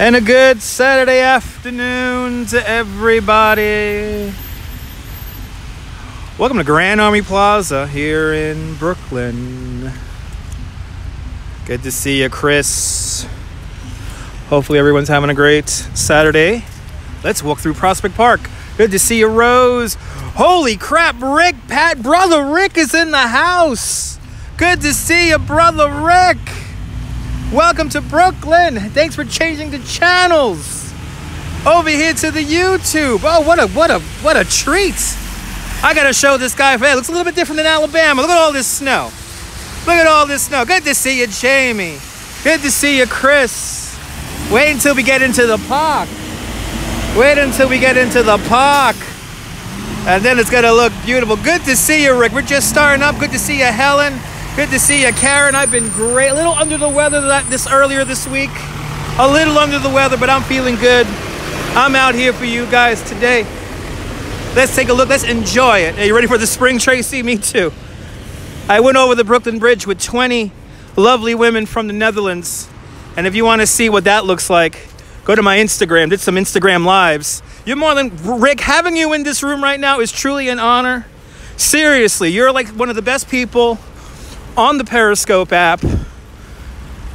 And a good Saturday afternoon to everybody. Welcome to Grand Army Plaza here in Brooklyn. Good to see you, Chris. Hopefully everyone's having a great Saturday. Let's walk through Prospect Park. Good to see you, Rose. Holy crap, Rick, Pat, brother Rick is in the house. Good to see you, brother Rick. Welcome to Brooklyn. Thanks for changing the channels over here to the YouTube. Oh, what a treat. I gotta show this guy. It looks a little bit different than Alabama. Look at all this snow. Look at all this snow. Good to see you, Jamie. Good to see you, Chris. Wait until we get into the park. Wait until we get into the park. And then it's gonna look beautiful. Good to see you, Rick. We're just starting up. Good to see you, Helen. Good to see you, Karen. I've been great. A little under the weather earlier this week. A little under the weather, but I'm feeling good. I'm out here for you guys today. Let's take a look. Let's enjoy it. Are you ready for the spring, Tracy? Me too. I went over the Brooklyn Bridge with 20 lovely women from the Netherlands. And if you want to see what that looks like, go to my Instagram. Did some Instagram lives. You're more than... Rick, having you in this room right now is truly an honor. Seriously, you're like one of the best people on the Periscope app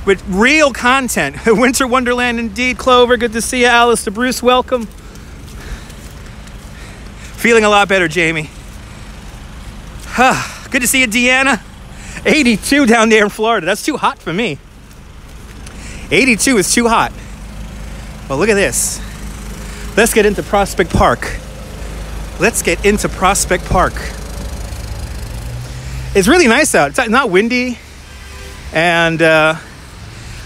with real content. Winter Wonderland indeed. Clover, good to see you. Alice to Bruce, welcome. Feeling a lot better, Jamie. Good to see you, Deanna. 82 down there in Florida. That's too hot for me. 82 is too hot. Well, look at this. Let's get into Prospect Park. Let's get into Prospect Park. It's really nice out. It's not windy. And, I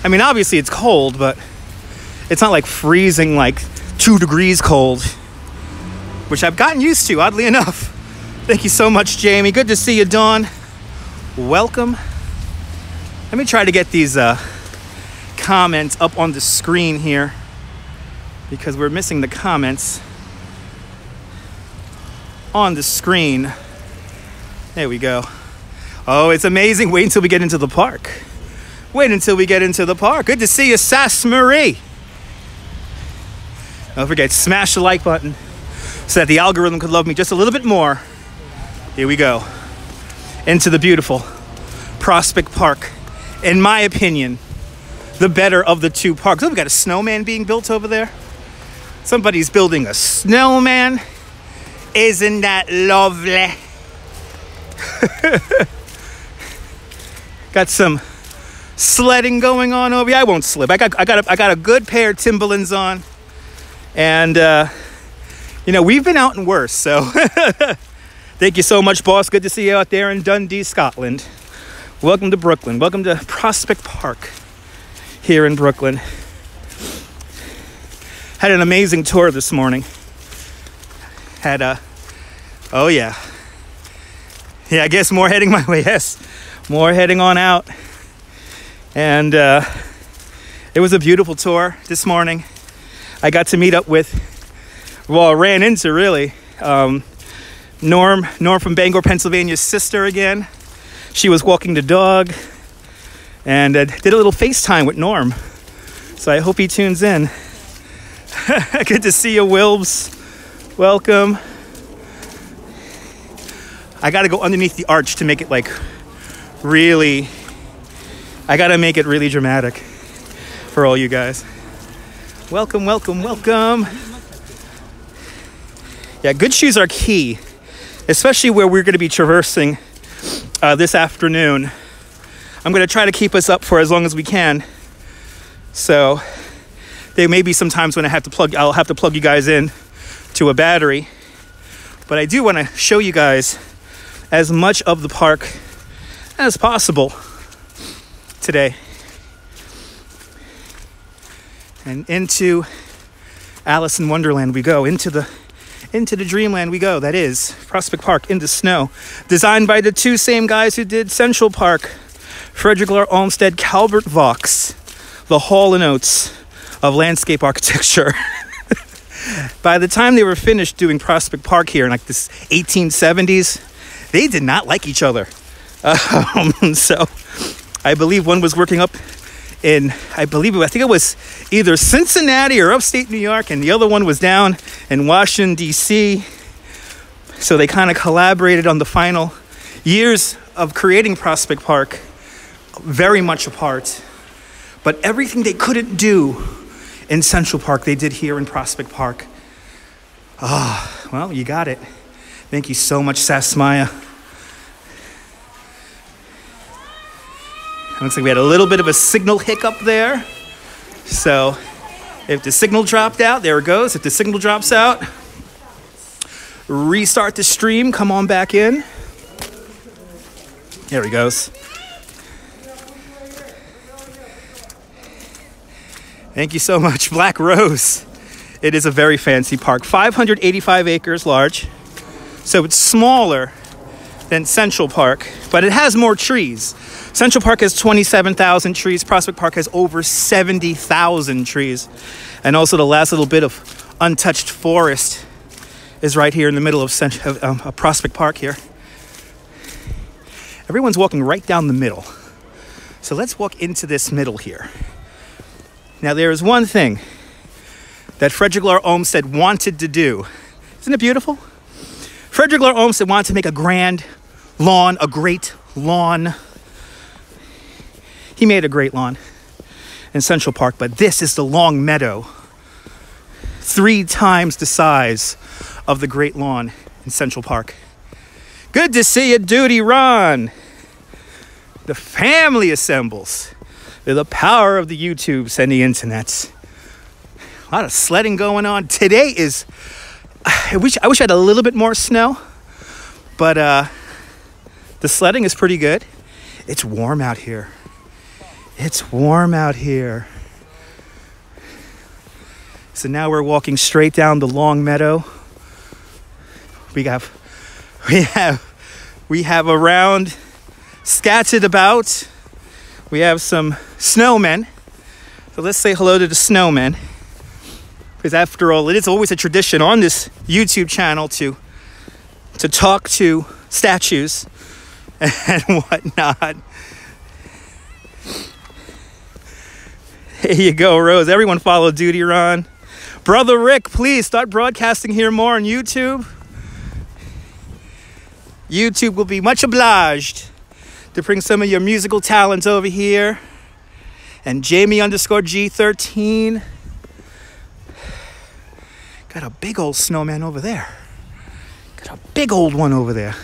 mean, obviously it's cold, but it's not like freezing, like 2 degrees cold, which I've gotten used to, oddly enough. Thank you so much, Jamie. Good to see you, Dawn. Welcome. Let me try to get these comments up on the screen here because we're missing the comments on the screen. There we go. Oh, it's amazing. Wait until we get into the park. Wait until we get into the park. Good to see you, Sass Marie. Don't forget, smash the like button so that the algorithm could love me just a little bit more. Here we go. Into the beautiful Prospect Park. In my opinion, the better of the two parks. Oh, we got a snowman being built over there. Somebody's building a snowman. Isn't that lovely? Got some sledding going on over here. I won't slip. I got a good pair of Timberlands on. And you know, we've been out in worse, so thank you so much, boss. Good to see you out there in Dundee, Scotland. Welcome to Brooklyn. Welcome to Prospect Park here in Brooklyn. Had an amazing tour this morning. Had a... Oh, yeah. Yeah, I guess more heading my way. Yes, more heading on out. And it was a beautiful tour this morning. I got to meet up with, well, ran into really, Norm from Bangor, Pennsylvania's sister again. She was walking the dog and did a little FaceTime with Norm. So I hope he tunes in. Good to see you, Wilbs. Welcome. I got to go underneath the arch to make it like really, I got to make it really dramatic for all you guys. Welcome, welcome, welcome. Yeah, good shoes are key, especially where we're going to be traversing this afternoon. I'm going to try to keep us up for as long as we can. So there may be some times when I'll have to plug you guys in to a battery. But I do want to show you guys as much of the park as possible today. And into Alice in Wonderland we go, into the dreamland we go. That is Prospect Park in the snow. Designed by the two same guys who did Central Park, Frederick Lahr Olmsted, Calvert Vaux, the Hall & Oates of landscape architecture. By the time they were finished doing Prospect Park here in like this 1870s, they did not like each other. So I believe one was working up I think it was either Cincinnati or upstate New York, and the other one was down in Washington, D.C. So they kind of collaborated on the final years of creating Prospect Park, very much apart. But everything they couldn't do in Central Park, they did here in Prospect Park. Well, you got it. Thank you so much, Sasmaya. Looks like we had a little bit of a signal hiccup there. So if the signal dropped out, there it goes. If the signal drops out, restart the stream, come on back in. There he goes. Thank you so much, Black Rose. It is a very fancy park, 585 acres large. So it's smaller than Central Park, but it has more trees. Central Park has 27,000 trees. Prospect Park has over 70,000 trees. And also the last little bit of untouched forest is right here in the middle of Prospect Park here. Everyone's walking right down the middle. So let's walk into this middle here. Now there is one thing that Frederick Lahr Olmsted wanted to do. Isn't it beautiful? Frederick Lahr Olmsted wanted to make a grand lawn, a great lawn. He made a great lawn in Central Park, but this is the long meadow, 3 times the size of the great lawn in Central Park. Good to see you, Duty Ron. The family assembles. They're the power of the YouTubes and the internets. A lot of sledding going on. Today is, I wish I had a little bit more snow, but the sledding is pretty good. It's warm out here. It's warm out here. So now we're walking straight down the long meadow. We have around, scattered about. We have some snowmen. So let's say hello to the snowmen. Because after all, it is always a tradition on this YouTube channel to talk to statues and whatnot. There you go, Rose. Everyone follow Duty Ron. Brother Rick, please start broadcasting here more on YouTube. YouTube will be much obliged to bring some of your musical talents over here. And Jamie_G13. Got a big old snowman over there. Got a big old one over there.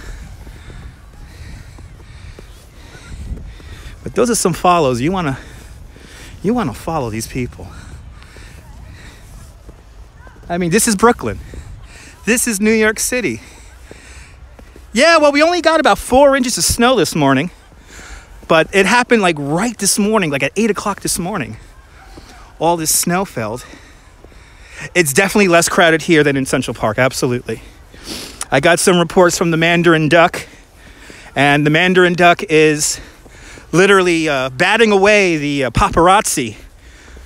But those are some follows. You wanna follow these people. I mean, this is Brooklyn. This is New York City. Yeah, well, we only got about 4 inches of snow this morning, but it happened like right this morning, like at 8 o'clock this morning. All this snow fell. It's definitely less crowded here than in Central Park, absolutely. I got some reports from the Mandarin Duck, and the Mandarin Duck is literally batting away the paparazzi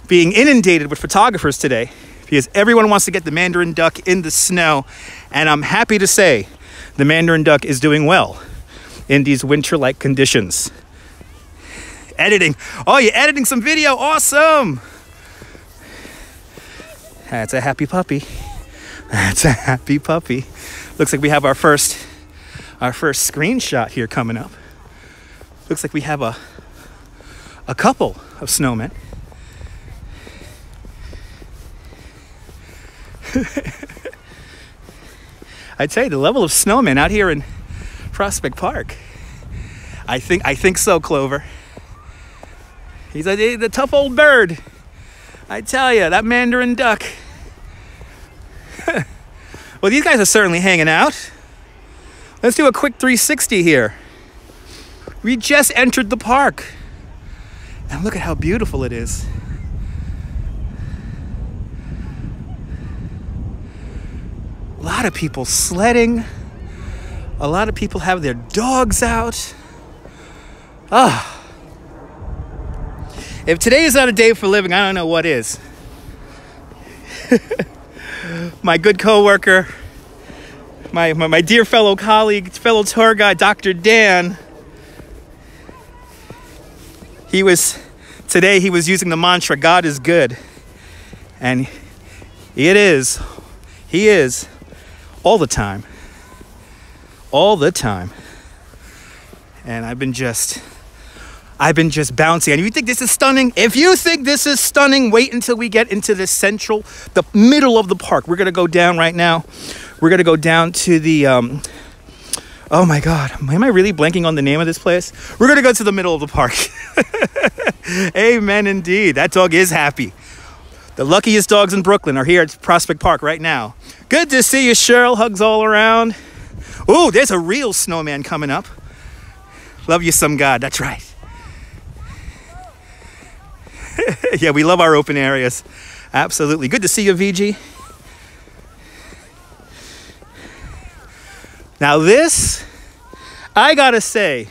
being inundated with photographers today because everyone wants to get the Mandarin Duck in the snow. And I'm happy to say the Mandarin Duck is doing well in these winter-like conditions. Editing. Oh, you're editing some video. Awesome. That's a happy puppy. That's a happy puppy. Looks like we have our first screenshot here coming up. Looks like we have a couple of snowmen. I'd say the level of snowmen out here in Prospect Park. I think so, Clover. He's the tough old bird. I tell you, that Mandarin Duck. Well, these guys are certainly hanging out. Let's do a quick 360 here. We just entered the park. And look at how beautiful it is. A lot of people sledding. A lot of people have their dogs out. If today is not a day for living, I don't know what is. My good coworker, my dear fellow colleague, fellow tour guide, Dr. Dan, he was Today he was using the mantra, God is good. And it is. He is. All the time. All the time. And I've been just bouncing. And you think this is stunning? If you think this is stunning, wait until we get into the middle of the park. We're going to go down right now. We're going to go down to the, oh my God, am I really blanking on the name of this place? We're going to go to the middle of the park. Amen, indeed. That dog is happy. The luckiest dogs in Brooklyn are here at Prospect Park right now. Good to see you, Cheryl. Hugs all around. Ooh, there's a real snowman coming up. Love you some God. That's right. Yeah, we love our open areas. Absolutely. Good to see you, VG. Now this, I gotta say,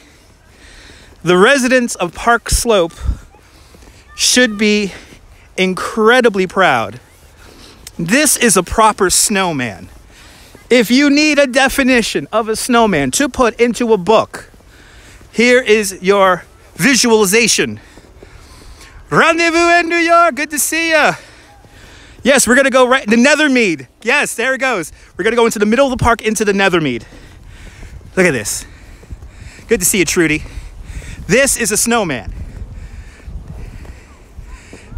the residents of Park Slope should be incredibly proud. This is a proper snowman. If you need a definition of a snowman to put into a book, here is your visualization. Rendezvous in New York. Good to see ya. Yes, we're going to go right to Nethermead. Yes, there it goes. We're going to go into the middle of the park into the Nethermead. Look at this. Good to see you, Trudy. This is a snowman.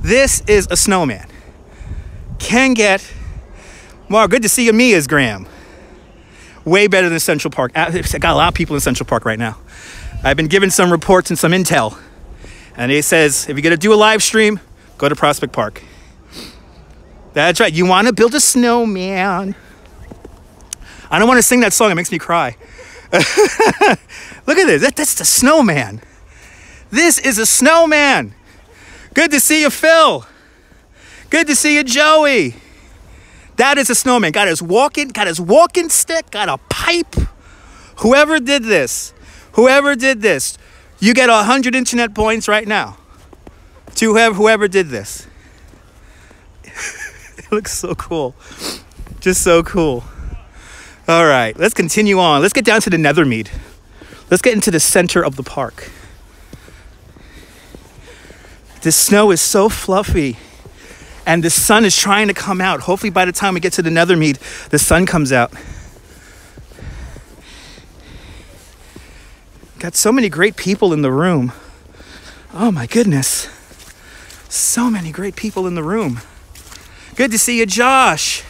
This is a snowman. Can get more. Good to see you, Mia's Graham. Way better than Central Park. I got a lot of people in Central Park right now. I've been given some reports and some intel. And it says, if you're going to do a live stream, go to Prospect Park. That's right. You want to build a snowman. I don't want to sing that song. It makes me cry. Look at this. That's the snowman. This is a snowman. Good to see you, Phil. Good to see you, Joey. That is a snowman. Got his walking stick, got a pipe. Whoever did this, you get 100 internet points right now to whoever did this. It looks so cool. Just so cool. All right, let's continue on. Let's get down to the Nethermead. Let's get into the center of the park. The snow is so fluffy and the sun is trying to come out. Hopefully by the time we get to the Nethermead, the sun comes out. Got so many great people in the room. Oh my goodness. So many great people in the room. Good to see you, Josh.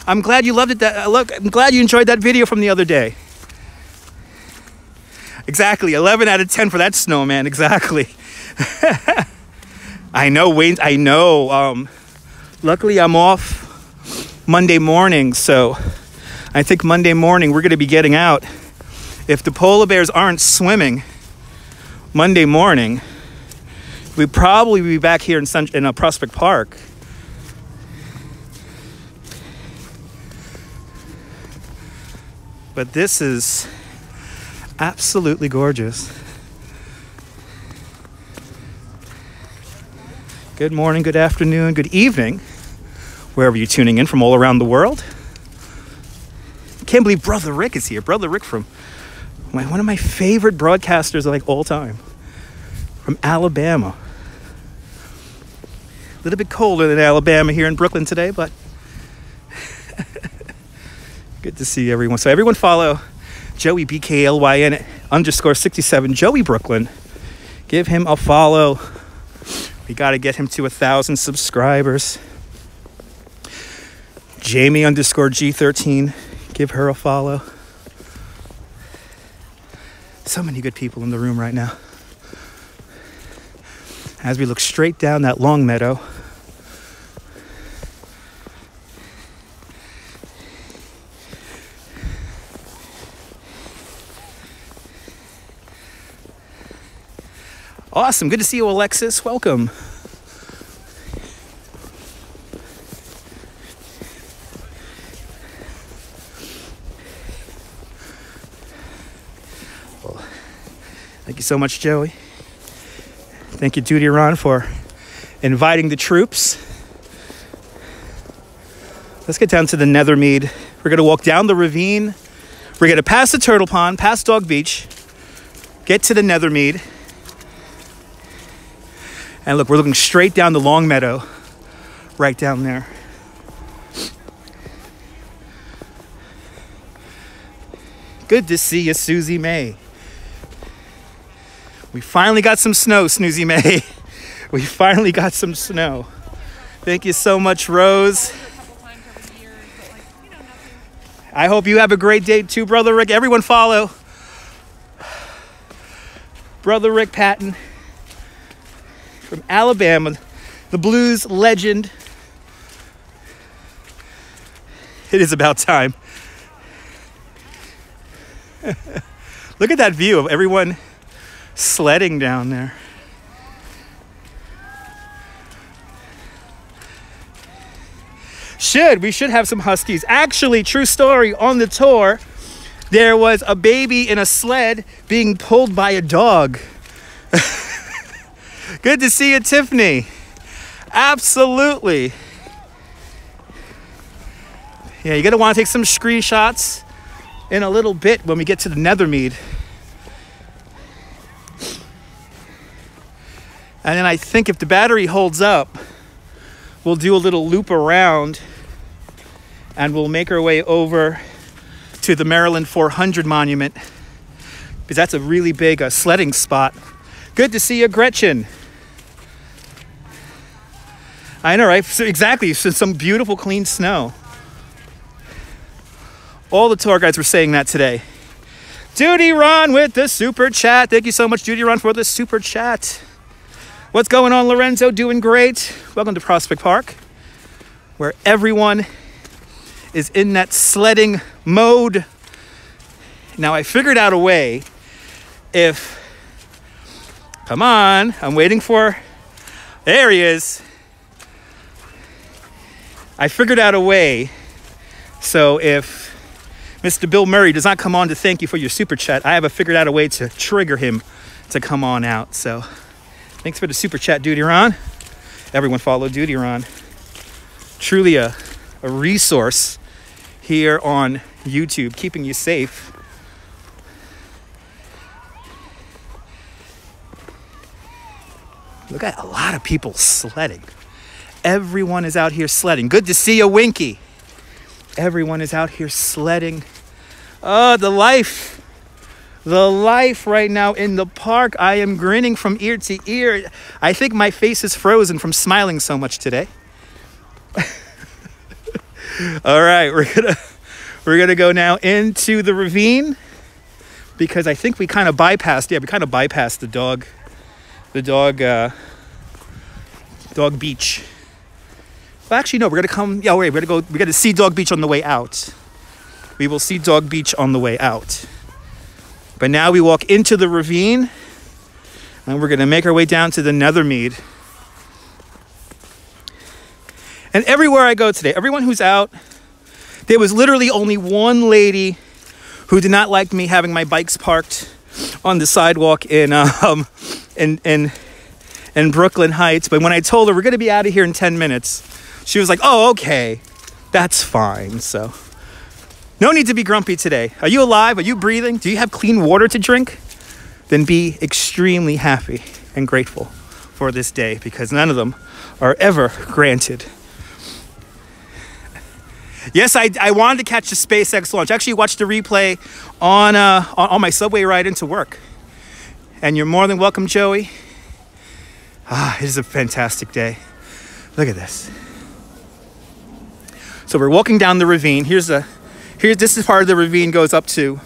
I'm glad you loved it. I'm glad you enjoyed that video from the other day. Exactly, 11 out of 10 for that snowman, exactly. I know, Wayne, I know. Luckily, I'm off Monday morning, so I think Monday morning we're going to be getting out. If the polar bears aren't swimming Monday morning, we'd probably be back here in Prospect Park. But this is absolutely gorgeous. Good morning, good afternoon, good evening, wherever you're tuning in from all around the world. Can't believe Brother Rick is here. Brother Rick from one of my favorite broadcasters of like all time, from Alabama. A little bit colder than Alabama here in Brooklyn today, but good to see everyone. So everyone follow Joey BKLYN _67 Joey Brooklyn. Give him a follow. We got to get him to 1,000 subscribers. Jamie _G13. Give her a follow. So many good people in the room right now. As we look straight down that long meadow. Awesome. Good to see you, Alexis. Welcome. Well, thank you so much, Joey. Thank you, Duty Ron, for inviting the troops. Let's get down to the Nethermead. We're going to walk down the ravine. We're going to pass the Turtle Pond, past Dog Beach, get to the Nethermead. And look, we're looking straight down the Long Meadow, right down there. Good to see you, Susie May. We finally got some snow, Snoozy May. We finally got some snow. Thank you so much, Rose. I hope you have a great day too, Brother Rick. Everyone follow Brother Rick Patton from Alabama, the blues legend. It is about time. Look at that view of everyone sledding down there. We should have some Huskies. Actually, true story, on the tour, there was a baby in a sled being pulled by a dog. Good to see you, Tiffany. Absolutely. Yeah, you're gonna want to take some screenshots in a little bit when we get to the Nethermead. And then I think if the battery holds up, we'll do a little loop around and we'll make our way over to the Maryland 400 monument, because that's a really big sledding spot. Good to see you, Gretchen. I know, right? So exactly, so some beautiful clean snow. All the tour guides were saying that today. Duty Ron with the super chat. Thank you so much, Duty Ron, for the super chat. What's going on, Lorenzo? Doing great. Welcome to Prospect Park, where everyone is in that sledding mode. Now, I figured out a way if... Come on, I'm waiting for... There he is. I figured out a way so if Mr. Bill Murray does not come on to thank you for your super chat, I have figured out a way to trigger him to come on out. So thanks for the super chat, Duty Ron. Everyone follow Duty Ron. Truly a resource here on YouTube, keeping you safe. Look at a lot of people sledding. Everyone is out here sledding. Good to see you, Winky. Everyone is out here sledding. Oh, the life. The life right now in the park. I am grinning from ear to ear. I think my face is frozen from smiling so much today. All right, we're gonna go now into the ravine, because I think we kind of bypassed the dog beach. Well, actually, no, we're gonna see Dog Beach on the way out. We will see Dog Beach on the way out. But now we walk into the ravine, and we're gonna make our way down to the Nethermead. And everywhere I go today, everyone who's out, there was literally only one lady who did not like me having my bikes parked on the sidewalk in Brooklyn Heights. But when I told her we're gonna be out of here in 10 minutes, she was like, oh, okay, that's fine. So no need to be grumpy today. Are you alive? Are you breathing? Do you have clean water to drink? Then be extremely happy and grateful for this day, because none of them are ever granted. Yes, I wanted to catch the SpaceX launch. Actually, watched the replay on my subway ride into work. And you're more than welcome, Joey. It is a fantastic day. Look at this. So we're walking down the ravine. This is part of the ravine goes up to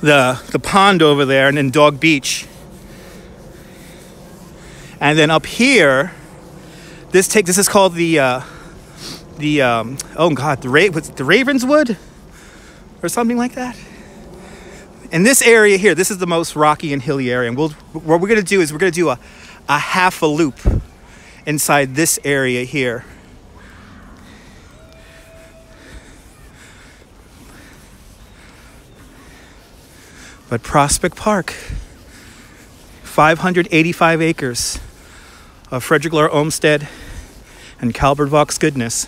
the pond over there, and then Dog Beach. And then up here, this is called the Ravenswood or something like that. And this area here, this is the most rocky and hilly area. And what we're gonna do is we're gonna do a half a loop inside this area here. But Prospect Park, 585 acres of Frederick Lahr Olmsted and Calvert Vaux goodness.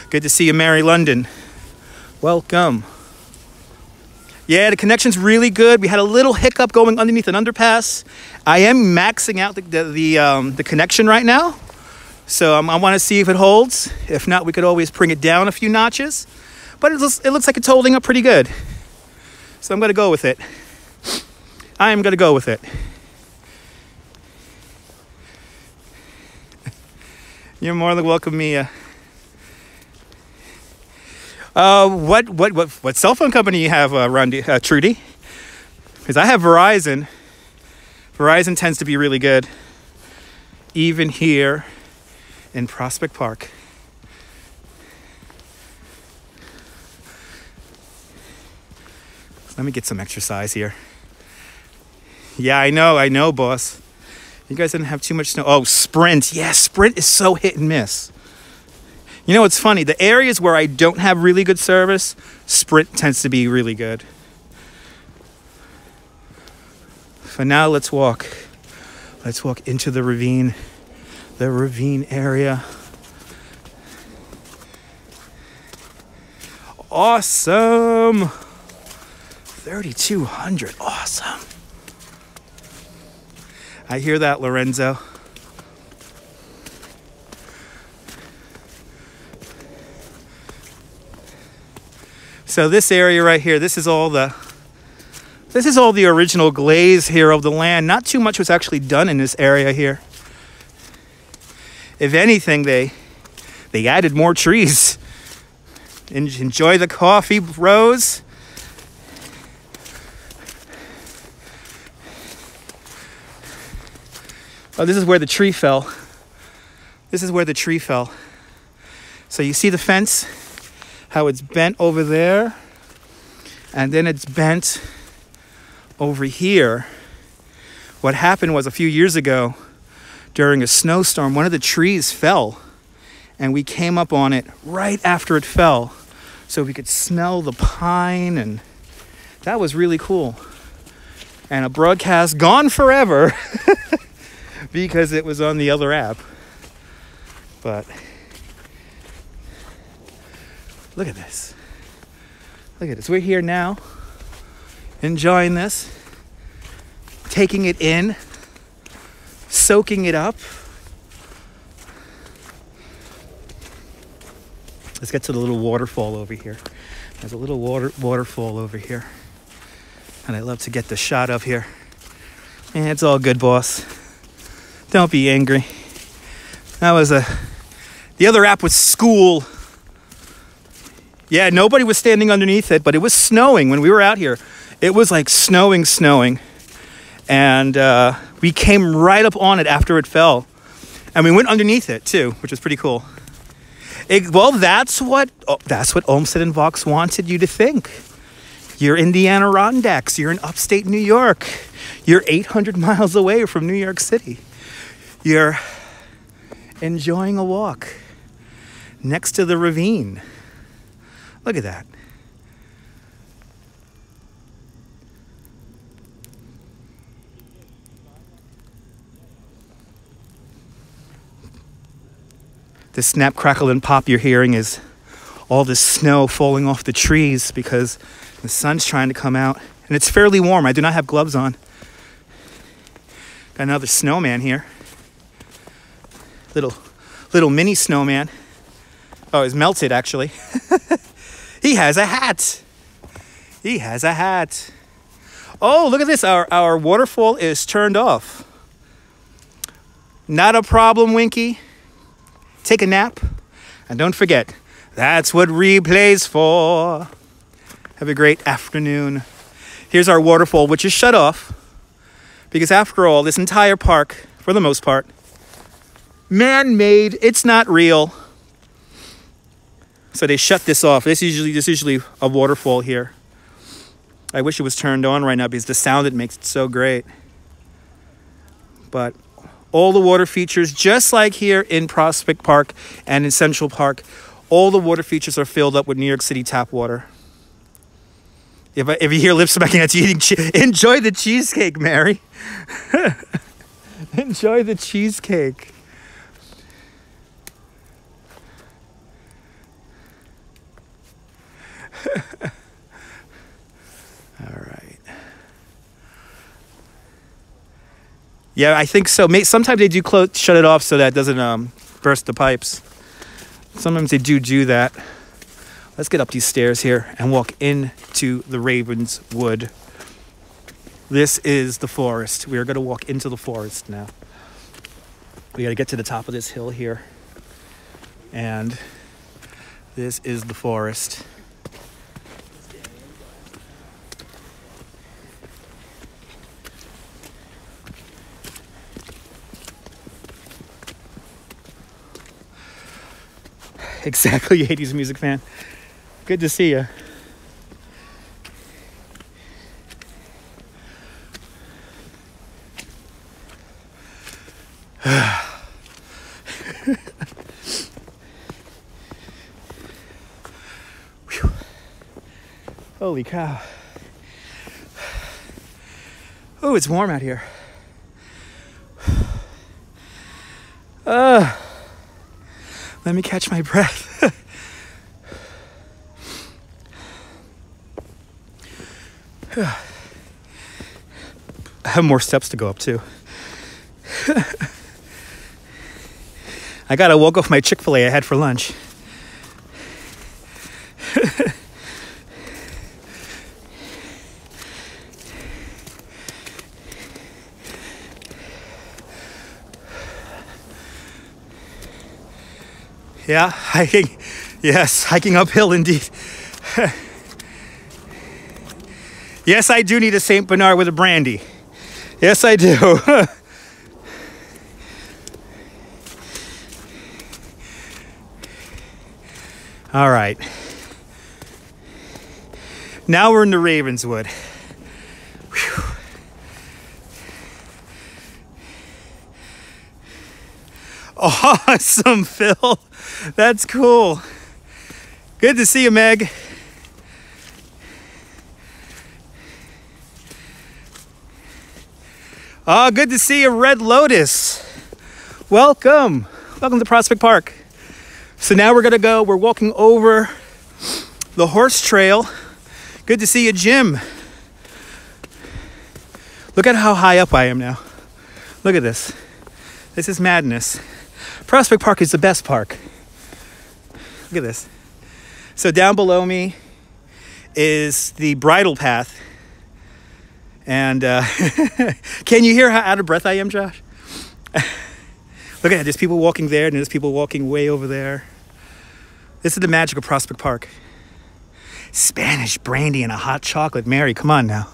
Good to see you, Mary London. Welcome. Yeah, the connection's really good. We had a little hiccup going underneath an underpass. I am maxing out the connection right now. So I want to see if it holds. If not, we could always bring it down a few notches. But it looks like it's holding up pretty good. So I'm going to go with it. I am going to go with it. You're more than welcome, Mia. What cell phone company you have, Trudy? Because I have Verizon. Verizon tends to be really good, even here in Prospect Park. Let me get some exercise here. Yeah, I know, boss. You guys didn't have too much snow. Oh, Sprint. Yeah, Sprint is so hit and miss. You know, it's funny. The areas where I don't have really good service, Sprint tends to be really good. For now, let's walk. Let's walk into the ravine area. Awesome. 3,200. Awesome. I hear that, Lorenzo. So this area right here, this is all the original glaze here of the land. Not too much was actually done in this area here. If anything, they added more trees. Enjoy the coffee, Rose. Oh, this is where the tree fell. This is where the tree fell. So you see the fence, how it's bent over there, and then it's bent over here. What happened was a few years ago, during a snowstorm, one of the trees fell, and we came up on it right after it fell, so we could smell the pine, and that was really cool. And a broadcast gone forever because it was on the other app. But look at this. Look at this. We're here now, enjoying this, taking it in, soaking it up. Let's get to the little waterfall over here. There's a little waterfall over here, and I love to get the shot of here. And it's all good, boss. Don't be angry. That was the other app was school. Yeah, nobody was standing underneath it, but it was snowing when we were out here. It was like snowing. And we came right up on it after it fell. And we went underneath it too, which was pretty cool. Well, that's what Olmsted and Vox wanted you to think. You're in the Adirondacks. You're in upstate New York. You're 800 miles away from New York City. You're enjoying a walk next to the ravine. Look at that. The snap, crackle, and pop you're hearing is all this snow falling off the trees because the sun's trying to come out. And it's fairly warm. I do not have gloves on. Got another snowman here. Little mini snowman. Oh, it's melted, actually. He has a hat. He has a hat. Oh, look at this. Our waterfall is turned off. Not a problem, Winky. Take a nap. And don't forget, that's what replay's for. Have a great afternoon. Here's our waterfall, which is shut off. Because after all, this entire park, for the most part, man-made. It's not real. So they shut this off. This is usually a waterfall here. I wish it was turned on right now because the sound it makes it so great. But all the water features, just like here in Prospect Park and in Central Park, all the water features are filled up with New York City tap water. If you hear lip smacking, that's you eating. Enjoy the cheesecake, Mary. Enjoy the cheesecake. Yeah, I think so. Sometimes they do shut it off so that it doesn't burst the pipes. Sometimes they do that. Let's get up these stairs here and walk into the Ravenswood. This is the forest. We are going to walk into the forest now. We got to get to the top of this hill here. And this is the forest. Exactly, 80s music fan. Good to see you. Holy cow. Oh, it's warm out here. Let me catch my breath. I have more steps to go up too. I gotta walk off my Chick-fil-A I had for lunch. Yeah, hiking. Yes, hiking uphill indeed. Yes, I do need a St. Bernard with a brandy. Yes, I do. All right. Now we're in the Ravenswood. Whew. Awesome, Phil. That's cool. Good to see you, Meg. Oh, good to see you, Red Lotus. Welcome. Welcome to Prospect Park. So now we're walking over the horse trail. Good to see you, Jim. Look at how high up I am now. Look at this. This is madness. Prospect Park is the best park. Look at this. So down below me is the bridle path. And can you hear how out of breath I am, Josh? Look at that. There's people walking there and there's people walking way over there. This is the magic of Prospect Park. Spanish brandy and a hot chocolate. Mary, come on now.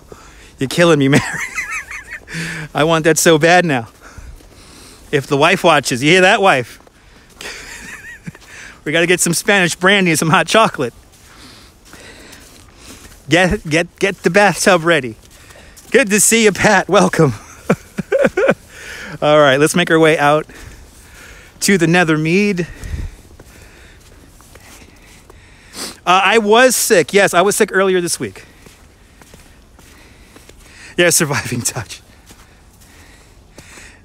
You're killing me, Mary. I want that so bad now. If the wife watches, you hear that, wife? We got to get some Spanish brandy and some hot chocolate. Get the bathtub ready. Good to see you, Pat. Welcome. All right, let's make our way out to the Nethermead. I was sick. Yes, I was sick earlier this week. Yeah, surviving touch.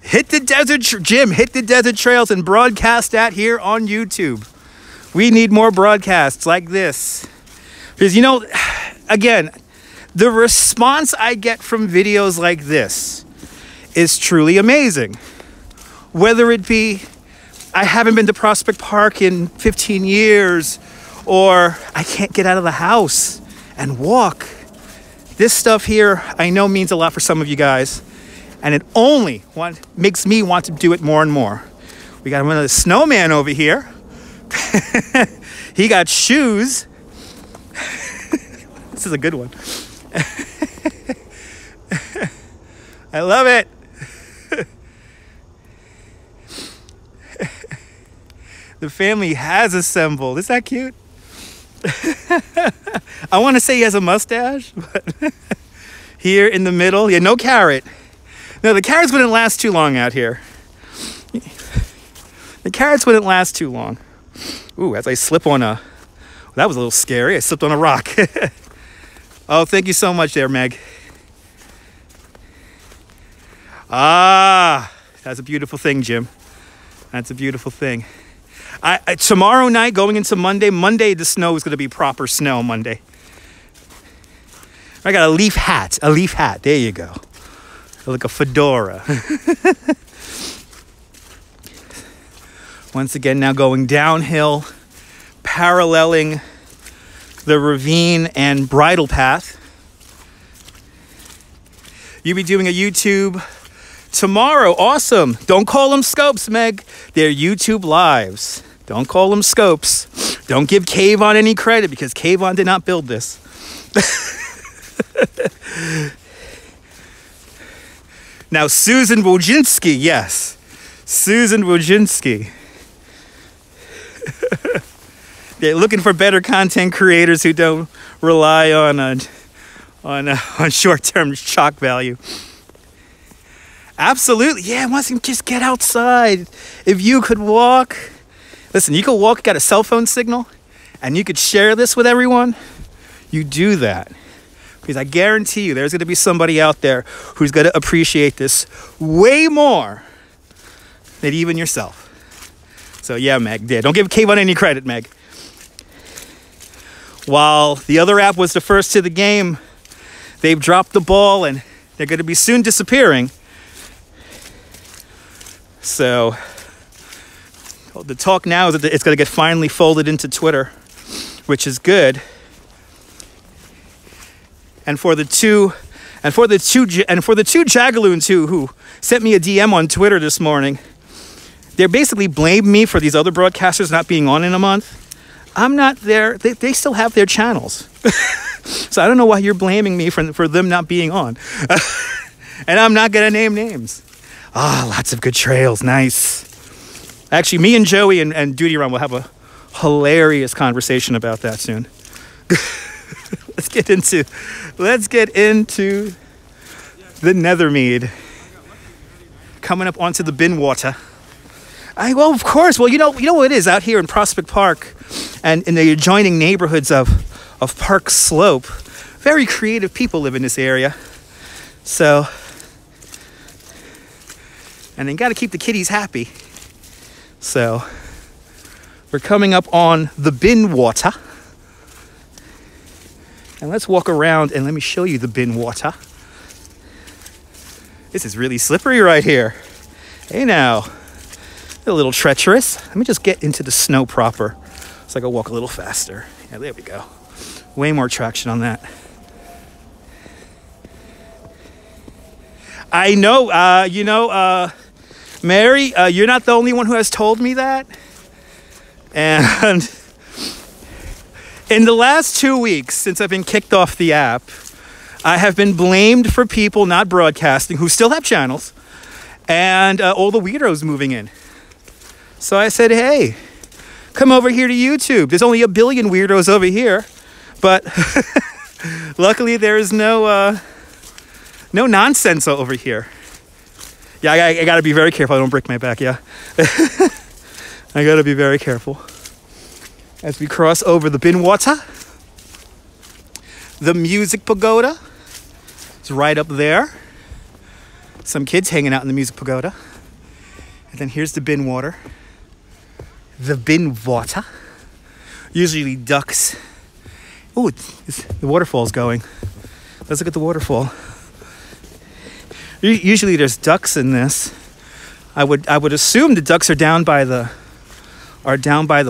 Hit the desert, Jim, hit the desert trails and broadcast that here on YouTube. We need more broadcasts like this. Because, you know, again, the response I get from videos like this is truly amazing. Whether it be, I haven't been to Prospect Park in 15 years, or I can't get out of the house and walk. This stuff here, I know means a lot for some of you guys. And it only makes me want to do it more and more. We got another snowman over here. He got shoes. This is a good one. I love it. The family has assembled. Is that cute? I want to say he has a mustache, but here in the middle, yeah, no carrot. No, the carrots wouldn't last too long out here. The carrots wouldn't last too long. Ooh, as I slip on a... That was a little scary. I slipped on a rock. Oh, thank you so much there, Meg. Ah, that's a beautiful thing, Jim. That's a beautiful thing. Tomorrow night, going into Monday, the snow is going to be proper snow Monday. I got a leaf hat. There you go. like a fedora. Once again, now going downhill, paralleling the ravine and bridle path. You'll be doing a YouTube tomorrow. Awesome. Don't call them scopes, Meg. They're YouTube lives. Don't call them scopes. Don't give Kayvon any credit because Kayvon did not build this. Now, Susan Wojcinski, yes. Susan Wojcinski. They're looking for better content creators who don't rely on short-term shock value. Absolutely. Yeah, once you just get outside. If you could walk. Listen, you could walk, got a cell phone signal, and you could share this with everyone. You do that. Because I guarantee you there's going to be somebody out there who's going to appreciate this way more than even yourself. So yeah, Meg, yeah, don't give Kayvon any credit, Meg. While the other app was the first to the game, they've dropped the ball and they're going to be soon disappearing. So the talk now is that it's going to get finally folded into Twitter, which is good. And for the two Jagaloons who sent me a DM on Twitter this morning, they basically blamed me for these other broadcasters not being on in a month. I'm not there. They still have their channels. So I don't know why you're blaming me for them not being on. And I'm not going to name names. Lots of good trails. Nice. Actually, me and Joey and Duty Run will have a hilarious conversation about that soon. Let's get into the Nethermead. Coming up onto the bin water. Well, of course. Well, you know what it is out here in Prospect Park and in the adjoining neighborhoods of Park Slope. Very creative people live in this area. So, and they got to keep the kiddies happy. So, we're coming up on the bin water. And let's walk around and let me show you the bin water. This is really slippery right here. Hey now. A little treacherous. Let me just get into the snow proper so I can walk a little faster. Yeah, there we go. Way more traction on that. I know, Mary, you're not the only one who has told me that. And in the last 2 weeks since I've been kicked off the app, I have been blamed for people not broadcasting who still have channels and all the weirdos moving in. So I said, hey, come over here to YouTube. There's only 1 billion weirdos over here. But luckily there is no nonsense over here. Yeah, I got to be very careful. I don't break my back, yeah. I got to be very careful. As we cross over the bin water. The Music Pagoda. It's right up there. Some kids hanging out in the Music Pagoda. And then here's the bin water. The bin water. Usually ducks. Ooh, the waterfall's going. Let's look at the waterfall. Usually there's ducks in this. I would assume the ducks are down by the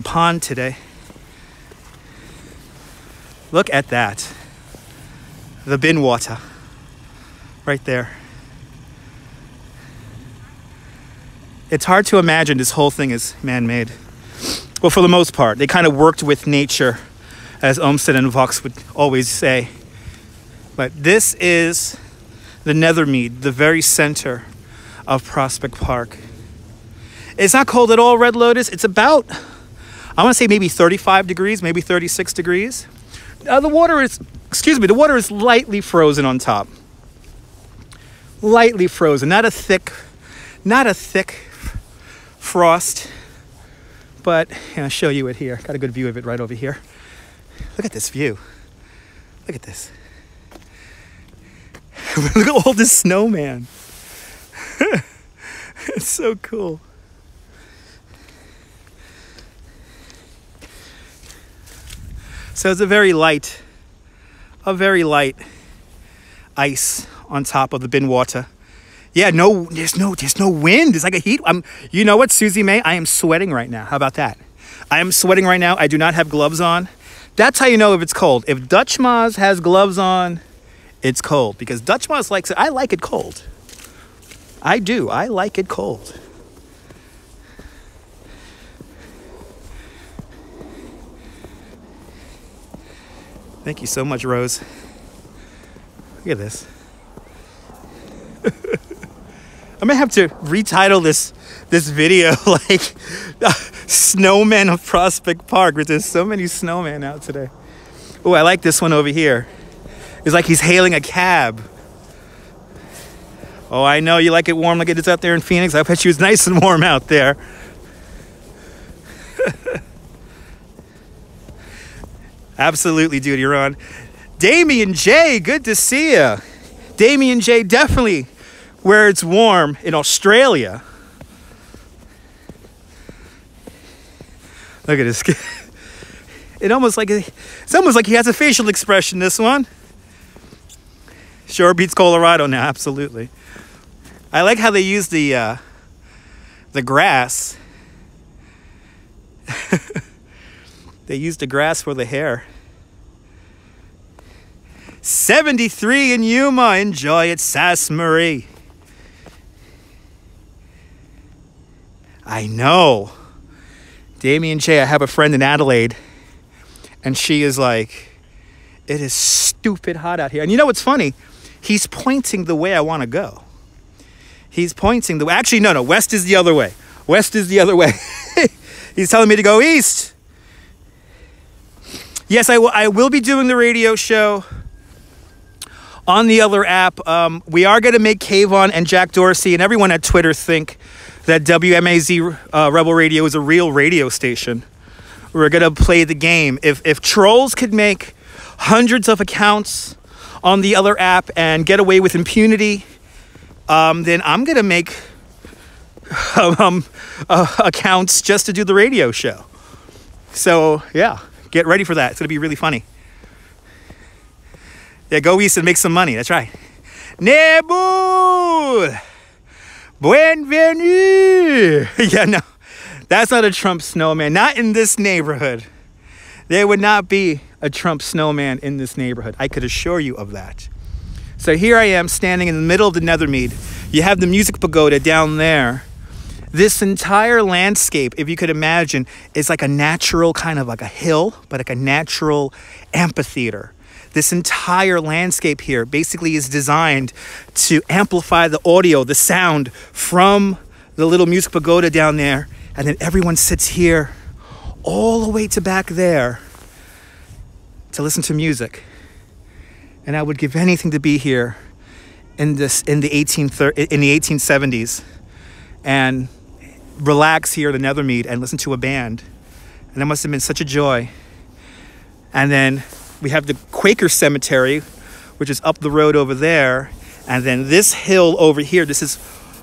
pond today. Look at that. The bin water. Right there. It's hard to imagine this whole thing is man-made. Well, for the most part. They kind of worked with nature, as Olmsted and Vox would always say. But this is the Nethermead, the very center of Prospect Park. It's not cold at all, Red Lotus. It's about, I want to say maybe 35 degrees, maybe 36 degrees. The water is lightly frozen on top. Lightly frozen, not a thick frost. But I'll show you it here. Got a good view of it right over here. Look at this view. Look at this. Look at all this snowman. It's so cool. So it's a very light ice on top of the bin water. Yeah, no, there's no wind. It's like a heat. You know what, Susie May? I am sweating right now. How about that? I am sweating right now. I do not have gloves on. That's how you know if it's cold. If Dutch Maz has gloves on, it's cold. Because Dutch Maz likes it. I like it cold. I do. I like it cold. Thank you so much, Rose. Look at this. I may have to retitle this video like Snowmen of Prospect Park, because there's so many snowmen out today. Oh, I like this one over here. It's like he's hailing a cab. Oh, I know you like it warm like it is out there in Phoenix. I bet you it's nice and warm out there. Absolutely, dude, you're on. Damien J, good to see you. Damien J, definitely where it's warm in Australia. Look at this. It's almost like he has a facial expression, this one. Sure beats Colorado now, absolutely. I like how they use the grass. They used the grass for the hair. 73 in Yuma. Enjoy it, Sass Marie. I know. Damien J, I have a friend in Adelaide, and she is like, it is stupid hot out here. And you know what's funny? He's pointing the way I want to go. He's pointing the way. Actually, no, west is the other way. West is the other way. He's telling me to go east. Yes, I will be doing the radio show on the other app. We are going to make Kayvon and Jack Dorsey and everyone at Twitter think that WMAZ Rebel Radio is a real radio station. We're going to play the game. If trolls could make hundreds of accounts on the other app and get away with impunity, then I'm going to make accounts just to do the radio show. So, yeah, get ready for that. It's going to be really funny. Yeah, go east and make some money. That's right. Nebul! Bienvenue! Yeah, no, that's not a Trump snowman. Not in this neighborhood. There would not be a Trump snowman in this neighborhood. I could assure you of that. So here I am standing in the middle of the Nethermead. You have the Music Pagoda down there. This entire landscape, if you could imagine, is like a natural kind of like a hill, but like a natural amphitheater. This entire landscape here basically is designed to amplify the audio, the sound from the little Music Pagoda down there. And then everyone sits here all the way to back there to listen to music. And I would give anything to be here in the 1870s and relax here at the Nethermead and listen to a band. And that must have been such a joy. And then we have the Quaker Cemetery, which is up the road over there. And then this hill over here, this is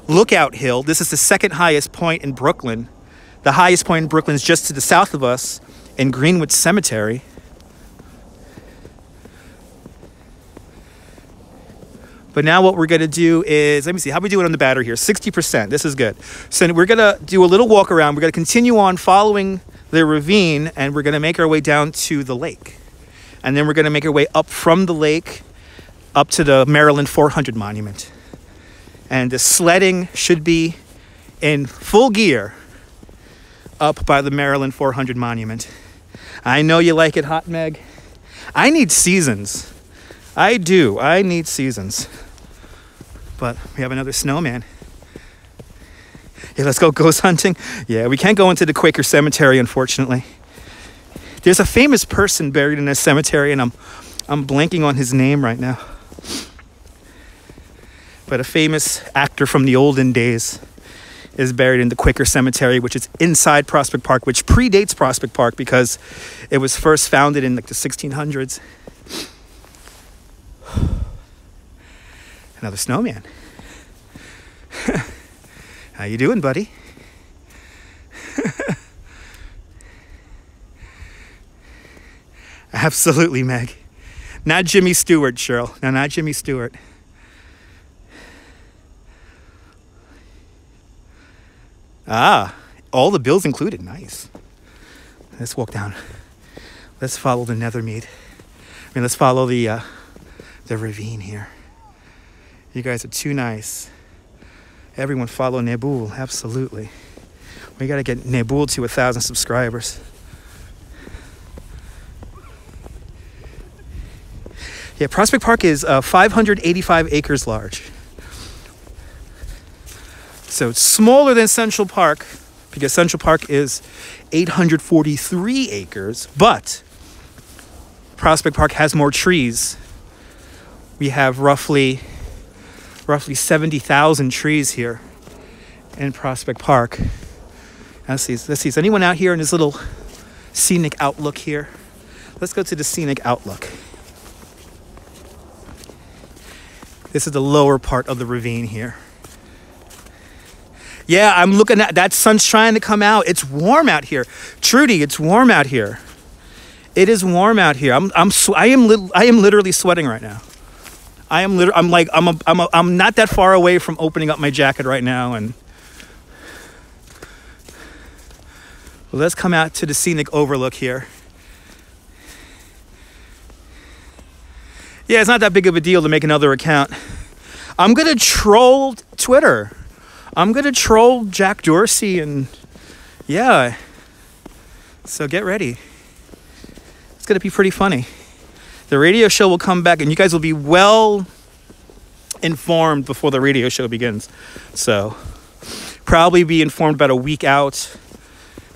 Lookout Hill. This is the second highest point in Brooklyn. The highest point in Brooklyn is just to the south of us in Greenwood Cemetery. But now what we're going to do is, let me see, how are we doing on the battery here? 60%. This is good. So we're going to do a little walk around. We're going to continue on following the ravine, and we're going to make our way down to the lake. And then we're going to make our way up from the lake up to the Maryland 400 monument. And the sledding should be in full gear up by the Maryland 400 monument. I know you like it hot, Meg. I need seasons. I do. I need seasons. But we have another snowman. Yeah, let's go ghost hunting. Yeah, we can't go into the Quaker Cemetery, unfortunately. There's a famous person buried in this cemetery, and I'm blanking on his name right now. But a famous actor from the olden days is buried in the Quaker Cemetery, which is inside Prospect Park, which predates Prospect Park because it was first founded in like the 1600s. Another snowman. How you doing, buddy? Absolutely, Meg. Not Jimmy Stewart, Cheryl. No, not Jimmy Stewart. Ah, all the bills included. Nice. Let's walk down. Let's follow the Nethermead. Let's follow the ravine here. You guys are too nice. Everyone follow Nebul, absolutely. We gotta get Nebul to 1,000 subscribers. Yeah, Prospect Park is 585 acres large. So it's smaller than Central Park, because Central Park is 843 acres, but Prospect Park has more trees. We have roughly 70,000 trees here in Prospect Park. Let's see, is anyone out here in this little scenic outlook here? Let's go to the scenic outlook. This is the lower part of the ravine here. Yeah, I'm looking at that. Sun's trying to come out. It's warm out here. Trudy, it's warm out here. It is warm out here. I am literally sweating right now. I'm not that far away from opening up my jacket right now, and well, let's come out to the scenic overlook here. Yeah, it's not that big of a deal to make another account. I'm gonna troll Twitter. I'm gonna troll Jack Dorsey, and yeah. So get ready. It's gonna be pretty funny. The radio show will come back, and you guys will be well informed before the radio show begins. So probably be informed about a week out.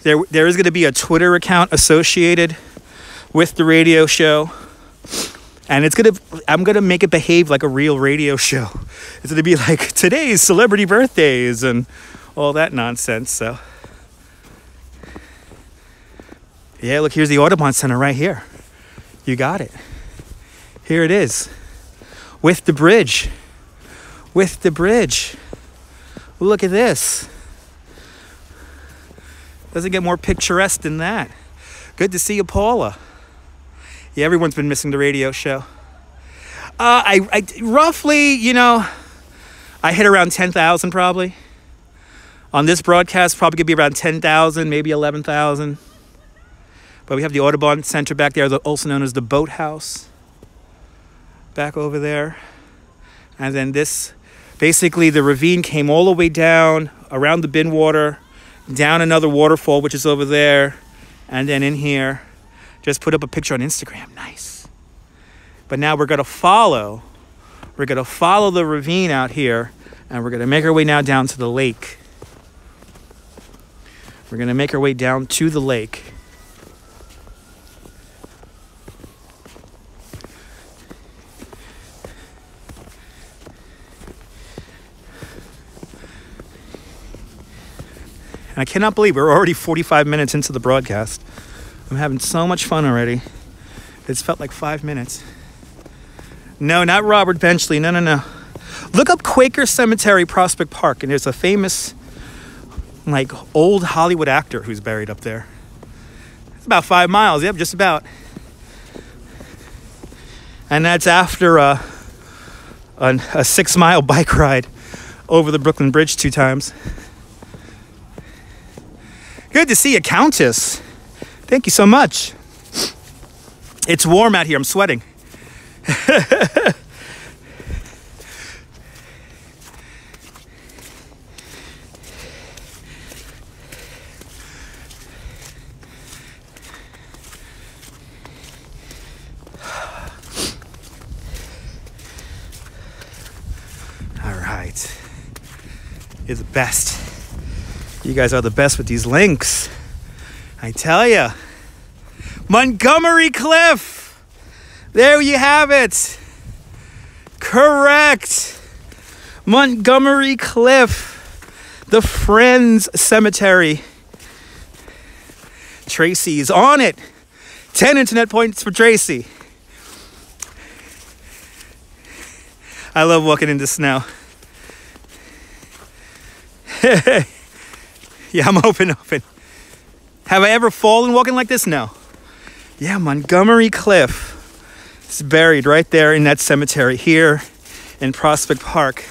There is going to be a Twitter account associated with the radio show, and I'm gonna make it behave like a real radio show. It's gonna be like today's celebrity birthdays and all that nonsense. So yeah, look, here's the Audubon Center right here. You got it. Here it is, with the bridge. With the bridge. Look at this. Doesn't get more picturesque than that. Good to see you, Paula. Yeah, everyone's been missing the radio show. I roughly, I hit around 10,000 probably. On this broadcast, probably could be around 10,000, maybe 11,000. But we have the Audubon Center back there, also known as the Boathouse. Back over there. And then basically the ravine came all the way down around the bin water, down another waterfall, which is over there, and then in here. Just put up a picture on Instagram. Nice. But now we're gonna follow the ravine out here, and we're gonna make our way now down to the lake. We're gonna make our way down to the lake. And I cannot believe we're already 45 minutes into the broadcast. I'm having so much fun already. It's felt like 5 minutes. No, not Robert Benchley. No. Look up Quaker Cemetery, Prospect Park, and there's a famous, old Hollywood actor who's buried up there. It's about 5 miles. Yep, just about. And that's after a 6-mile bike ride over the Brooklyn Bridge 2 times. Good to see you, Countess. Thank you so much. It's warm out here. I'm sweating. All right. You're the best. You guys are the best with these links. I tell ya. Montgomery Cliff. There you have it. Correct. Montgomery Cliff. The Friends Cemetery. Tracy's on it. 10 internet points for Tracy. I love walking in the snow. Yeah, I'm open. Have I ever fallen walking like this? No. Yeah, Montgomery Cliff. It's buried right there in that cemetery here in Prospect Park.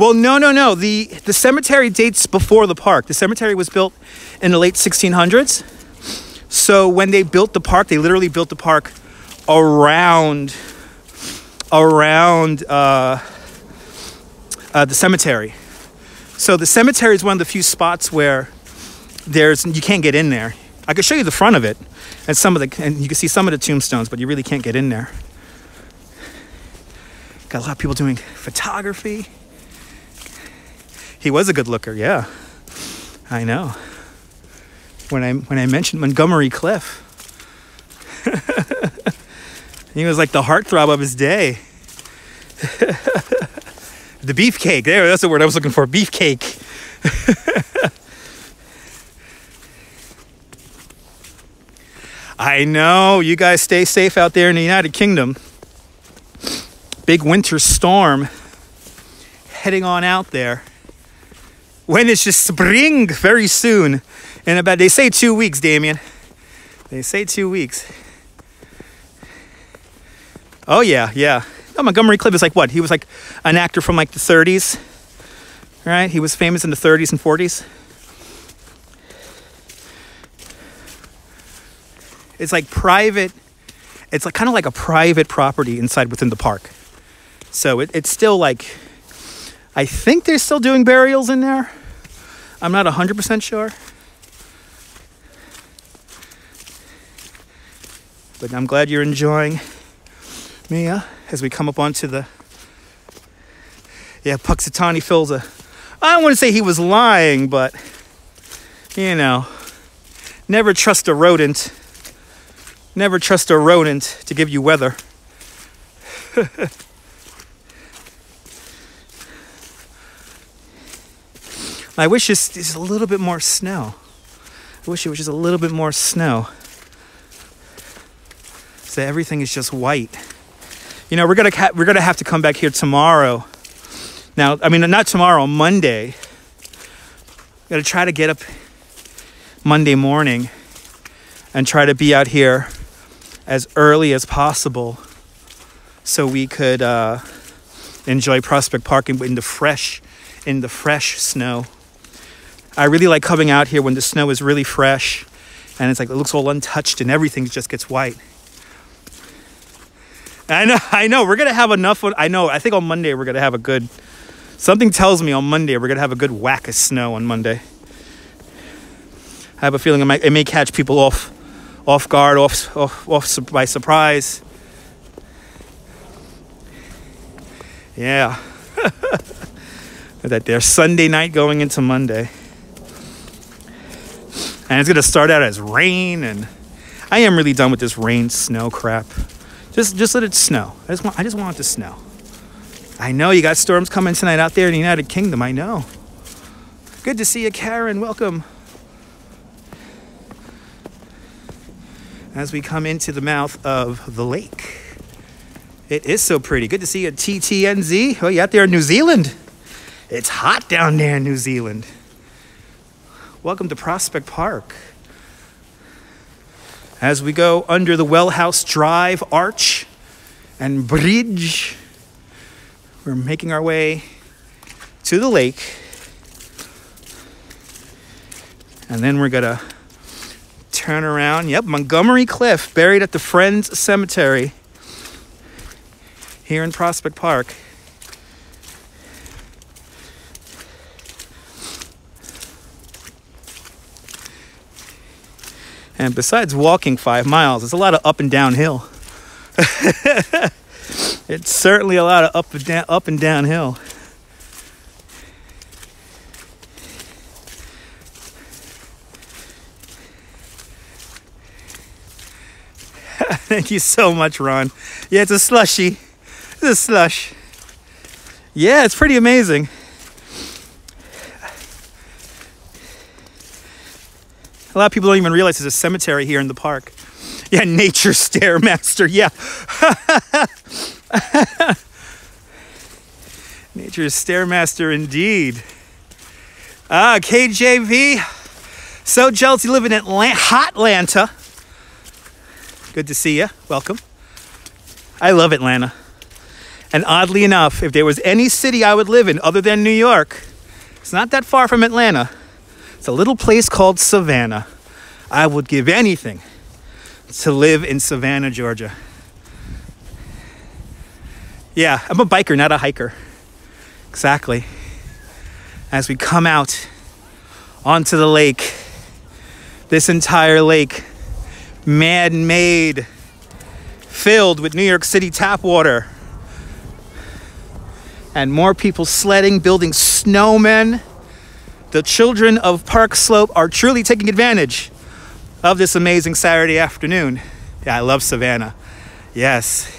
Well, no. The cemetery dates before the park. The cemetery was built in the late 1600s. So when they built the park, they literally built the park around the cemetery. So the cemetery is one of the few spots where you can't get in there. I could show you the front of it and you can see some of the tombstones, but you really can't get in there. Got a lot of people doing photography. He was a good looker, yeah. I know. When I mentioned Montgomery Cliff, he was like the heartthrob of his day. The beefcake. That's the word I was looking for. Beefcake. I know. You guys stay safe out there in the United Kingdom. Big winter storm heading on out there. When it's just spring very soon. In about, they say 2 weeks, Damien. They say 2 weeks. Oh, yeah. Oh, Montgomery Cliff is like what? He was like an actor from like the 30s. Right? He was famous in the 30s and 40s. It's like private. It's like kind of like a private property within the park. So it's still like, I think they're still doing burials in there. I'm not 100% sure. But I'm glad you're enjoying Mia as we come up onto the... Yeah, Puxatawny Phil's I don't want to say he was lying, but, you know, never trust a rodent. Never trust a rodent to give you weather. I wish it's a little bit more snow. I wish it was just a little bit more snow. So everything is just white. You know, we're gonna have to come back here tomorrow. Now, I mean, not tomorrow, Monday. Gotta try to get up Monday morning and try to be out here as early as possible so we could enjoy Prospect Park in the fresh snow. I really like coming out here when the snow is really fresh and it's like it looks all untouched and everything just gets white. I know. We're gonna have enough. I think on Monday we're gonna have a good. Something tells me on Monday we're gonna have a good whack of snow on Monday. I have a feeling it may catch people off guard, off by surprise. Yeah. That there's Sunday night going into Monday. And it's going to start out as rain, and I am really done with this rain snow crap. Just let it snow. I just want it to snow. I know you got storms coming tonight out there in the United Kingdom. I know. Good to see you, Karen. Welcome. As we come into the mouth of the lake. It is so pretty. Good to see you, TTNZ. Oh, you out there in New Zealand? It's hot down there in New Zealand. Welcome to Prospect Park. As we go under the Wellhouse Drive Arch and Bridge, we're making our way to the lake. And then we're gonna turn around. Yep, Montgomery Cliff, buried at the Friends Cemetery here in Prospect Park. And besides walking 5 miles, it's a lot of up and downhill. It's certainly a lot of up and downhill. Thank you so much, Ron. Yeah, it's a slushy. It's a slush. Yeah, it's pretty amazing. A lot of people don't even realize there's a cemetery here in the park. Yeah, Nature Stairmaster. Yeah. Nature Stairmaster indeed. KJV. So jealous you live in hot Atlanta. Good to see you. Welcome. I love Atlanta. And oddly enough, if there was any city I would live in other than New York, it's not that far from Atlanta. It's a little place called Savannah. I would give anything to live in Savannah, Georgia. Yeah, I'm a biker, not a hiker. Exactly. As we come out onto the lake, this entire lake, man-made, filled with New York City tap water. And more people sledding, building snowmen. The children of Park Slope are truly taking advantage of this amazing Saturday afternoon. Yeah, I love Savannah. Yes.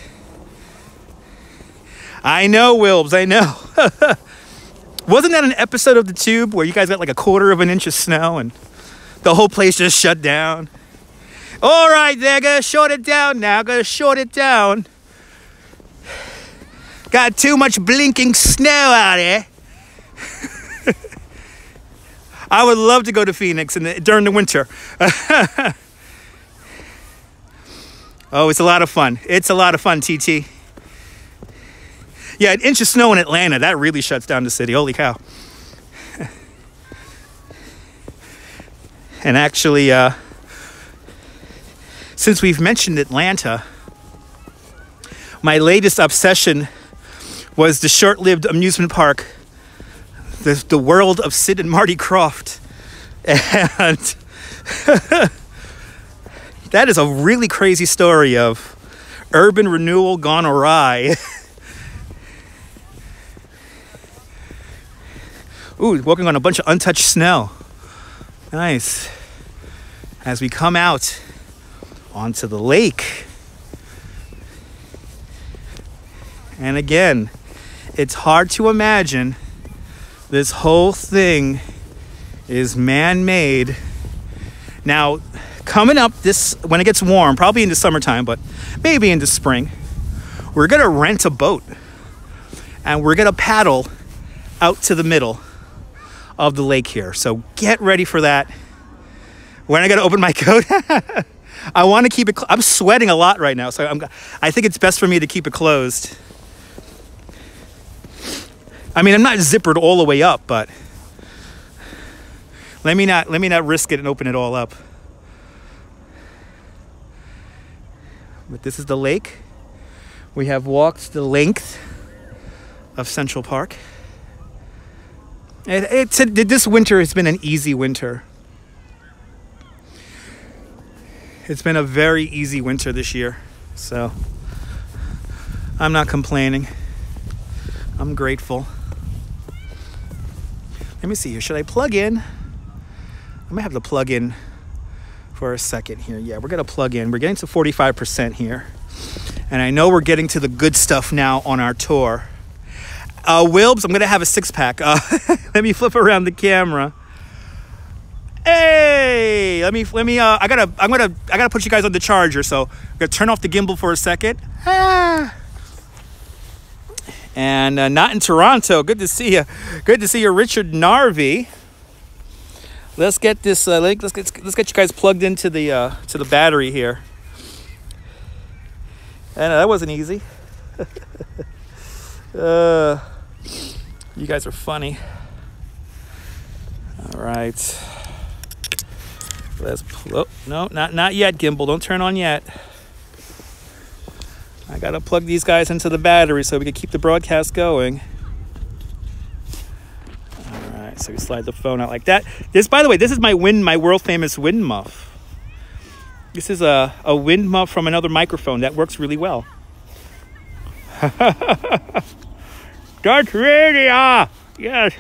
I know, Wilbs, I know. Wasn't that an episode of The Tube where you guys got like a 1/4 of an inch of snow and the whole place just shut down? All right, they're gonna short it down now. Gonna short it down. Got too much blinking snow out here. I would love to go to Phoenix during the winter. Oh, it's a lot of fun. It's a lot of fun, TT. Yeah, an inch of snow in Atlanta, that really shuts down the city. Holy cow. And actually, since we've mentioned Atlanta, my latest obsession was the short-lived amusement park, the world of Sid and Marty Krofft. And that is a really crazy story of urban renewal gone awry. Ooh, walking on a bunch of untouched snow. Nice. As we come out onto the lake. And again, it's hard to imagine this whole thing is man-made. Now, coming up when it gets warm, probably into summertime, but maybe into spring, we're gonna rent a boat and we're gonna paddle out to the middle of the lake here. So get ready for that. When I gotta open my coat, I want to keep it. I'm sweating a lot right now, so I think it's best for me to keep it closed. I mean, I'm not zippered all the way up, but let me not risk it and open it all up. But this is the lake. We have walked the length of Central Park. This winter has been an easy winter. It's been a very easy winter this year, so I'm not complaining. I'm grateful. Let me see here. Should I plug in? I'm gonna have to plug in for a second here. Yeah, we're gonna plug in. We're getting to 45% here, and I know we're getting to the good stuff now on our tour. Wilbs, I'm gonna have a 6-pack. Let me flip around the camera. Hey, let me. I gotta put you guys on the charger. So I'm gonna turn off the gimbal for a second. And not in Toronto. Good to see you. Good to see you, Richard Narvi. Let's get this. Let's get you guys plugged into the battery here. And that wasn't easy. You guys are funny. All right. No, not yet, gimbal. Don't turn on yet. I gotta plug these guys into the battery so we can keep the broadcast going. All right, so we slide the phone out like that. By the way, this is my world famous wind muff. This is a wind muff from another microphone that works really well. Darth Radio! Yes!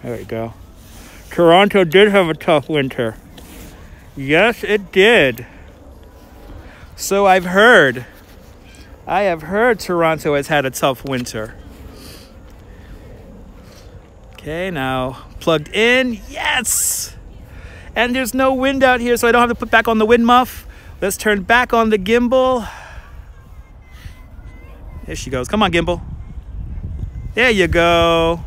There we go. Toronto did have a tough winter. Yes, it did. So I've heard. I have heard Toronto has had a tough winter. Okay, now plugged in. Yes! And there's no wind out here, so I don't have to put back on the wind muff. Let's turn back on the gimbal. There she goes. Come on, gimbal. There you go.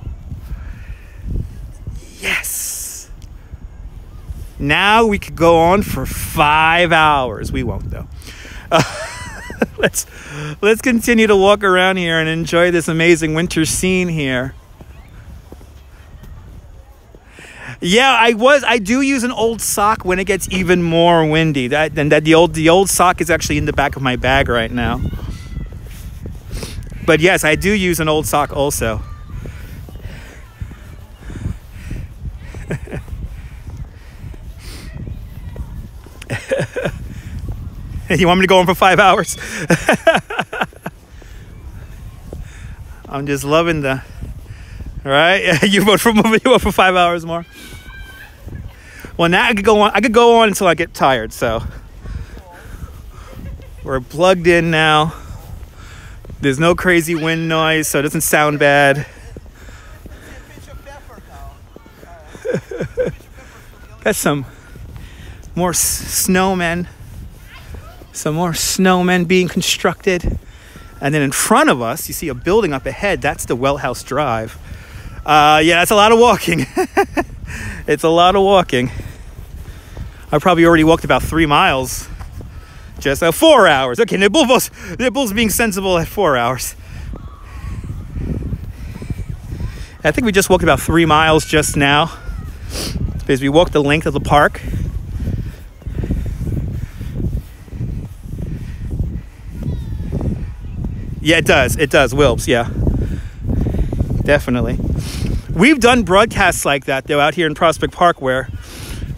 Now we could go on for 5 hours. We won't, though. Let's continue to walk around here and enjoy this amazing winter scene here. Yeah, I do use an old sock when it gets even more windy. The old sock is actually in the back of my bag right now. But yes, I do use an old sock also. You want me to go on for 5 hours? I'm just loving the... Right? You vote for 5 hours more? Well, now I could go on until I get tired, so... We're plugged in now. There's no crazy wind noise, so it doesn't sound bad. Got some more snowmen. Some more snowmen being constructed. And then in front of us, you see a building up ahead. That's the Well House Drive. Yeah, that's a lot of walking. It's a lot of walking. I probably already walked about 3 miles. Just 4 hours. Okay, they're both being sensible at 4 hours. I think we just walked about 3 miles just now. Because we walked the length of the park. Yeah, it does, Wilbs, yeah. Definitely. We've done broadcasts like that, though, out here in Prospect Park, where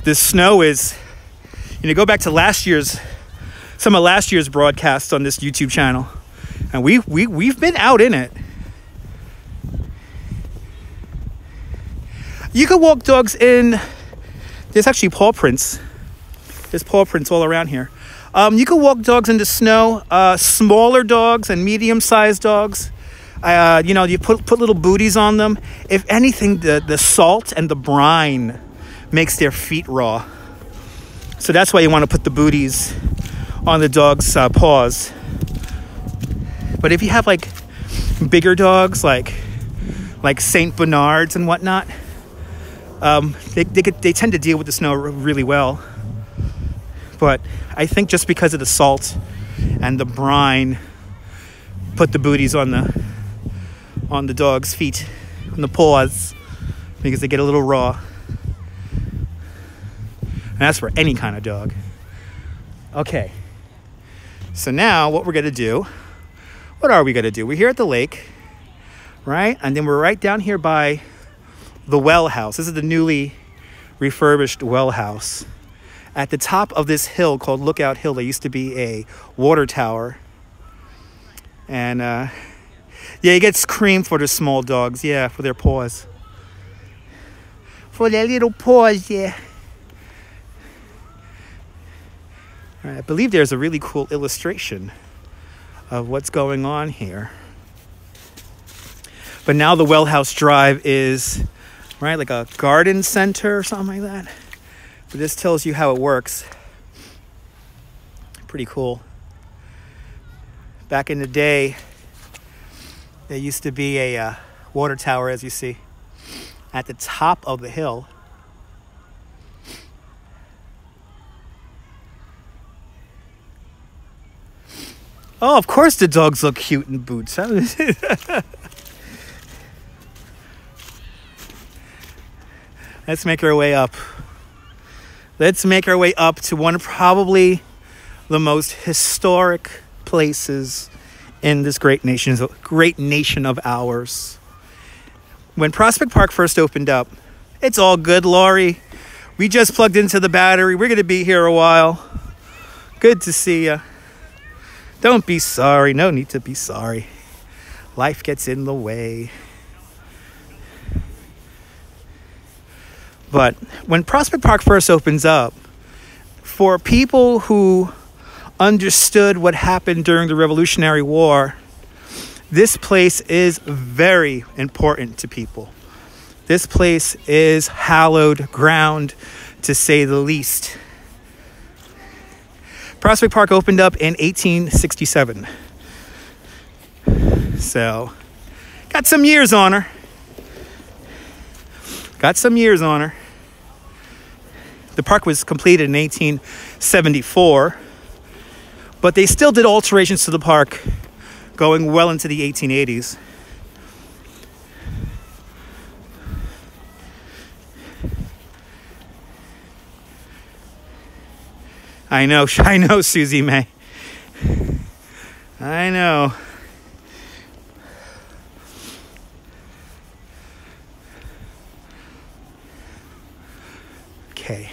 the snow is, go back to some of last year's broadcasts on this YouTube channel, and we've been out in it. You could walk dogs in, there's actually paw prints. There's paw prints all around here. You can walk dogs in the snow, smaller dogs and medium-sized dogs. You put little booties on them. If anything, the salt and the brine makes their feet raw. So that's why you want to put the booties on the dog's paws. But if you have like bigger dogs, like Saint Bernards and whatnot, they tend to deal with the snow really well. But I think just because of the salt and the brine, put the booties on the dog's feet, on the paws, because they get a little raw. And that's for any kind of dog. Okay. So now what we're going to do, what are we going to do? We're here at the lake, right? And then we're right down here by the Well House. This is the newly refurbished Well House. At the top of this hill called Lookout Hill, there used to be a water tower. And, yeah, it gets cream for the small dogs. Yeah, for their paws. For their little paws, yeah. All right, I believe there's a really cool illustration of what's going on here. But now the Well House Drive is, right, like a garden center or something like that. But this tells you how it works. Pretty cool. Back in the day, there used to be a water tower, as you see, at the top of the hill. Oh, of course the dogs look cute in boots. Let's make our way up. Let's make our way up to one of probably the most historic places in this great nation of ours. When Prospect Park first opened up, it's all good, Laurie. We just plugged into the battery. We're going to be here a while. Good to see you. Don't be sorry. No need to be sorry. Life gets in the way. But when Prospect Park first opens up, for people who understood what happened during the Revolutionary War, this place is very important to people. This place is hallowed ground, to say the least. Prospect Park opened up in 1867. So, got some years on her. The park was completed in 1874, but they still did alterations to the park going well into the 1880s. I know, Susie May. I know. Okay.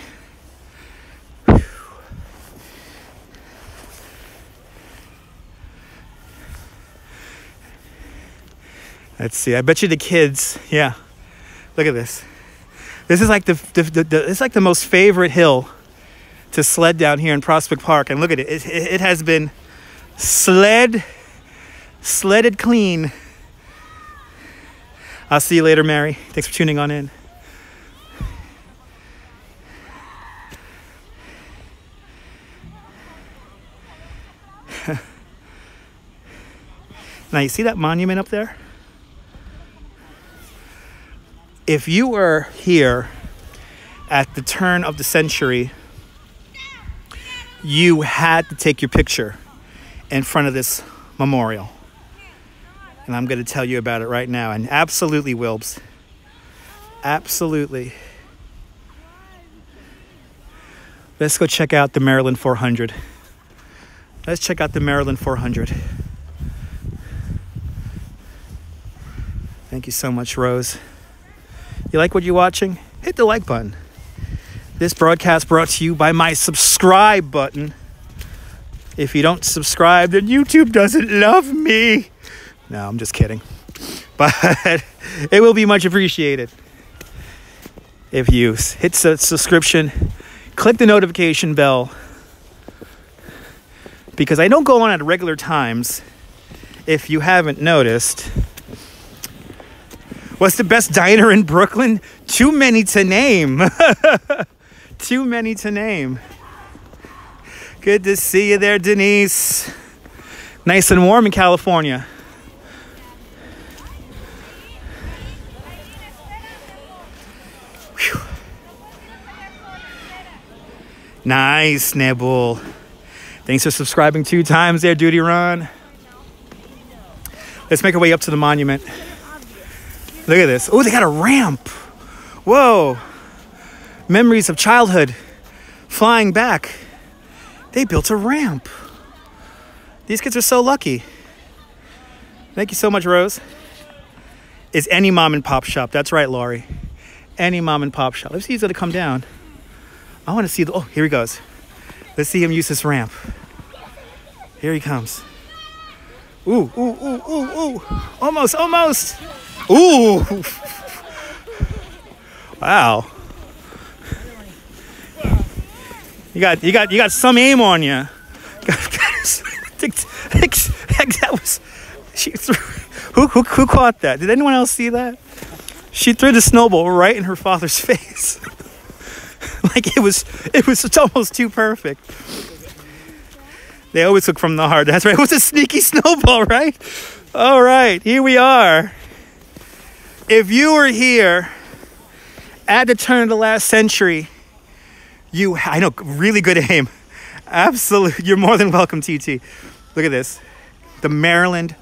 Let's see. I bet you the kids. Yeah. Look at this. This is like it's like the most favorite hill to sled down here in Prospect Park, and look at it. It has been sledded clean. I'll see you later, Mary. Thanks for tuning on in. Now you see that monument up there? If you were here at the turn of the century, you had to take your picture in front of this memorial. And I'm going to tell you about it right now. And absolutely, Wilbs. Absolutely. Let's go check out the Maryland 400. Let's check out the Maryland 400. Thank you so much, Rose. You like what you're watching? Hit the like button. This broadcast brought to you by my subscribe button. If you don't subscribe, then YouTube doesn't love me. No, I'm just kidding. But it will be much appreciated if you hit the subscription, click the notification bell, because I don't go on at regular times. If you haven't noticed, what's the best diner in Brooklyn? Too many to name. Too many to name. Good to see you there, Denise. Nice and warm in California. Whew. Nice, Nibble. Thanks for subscribing 2 times there, Duty Ron. Let's make our way up to the monument. Look at this. Oh, they got a ramp. Whoa. Memories of childhood flying back. They built a ramp. These kids are so lucky. Thank you so much, Rose. It's any mom and pop shop. That's right, Laurie. Any mom and pop shop. Let's see if he's going to come down. I want to see oh, here he goes. Let's see him use this ramp. Here he comes. Ooh, ooh, ooh, ooh, ooh. Almost. Ooh. Wow. You got some aim on you. That was she threw. Who caught that? Did anyone else see that? She threw the snowball right in her father's face. Like it's almost too perfect. They always look from the heart. That's right. It was a sneaky snowball, right? All right, here we are. If you were here at the turn of the last century, I know, really good aim. Absolutely. You're more than welcome, TT. Look at this. The Maryland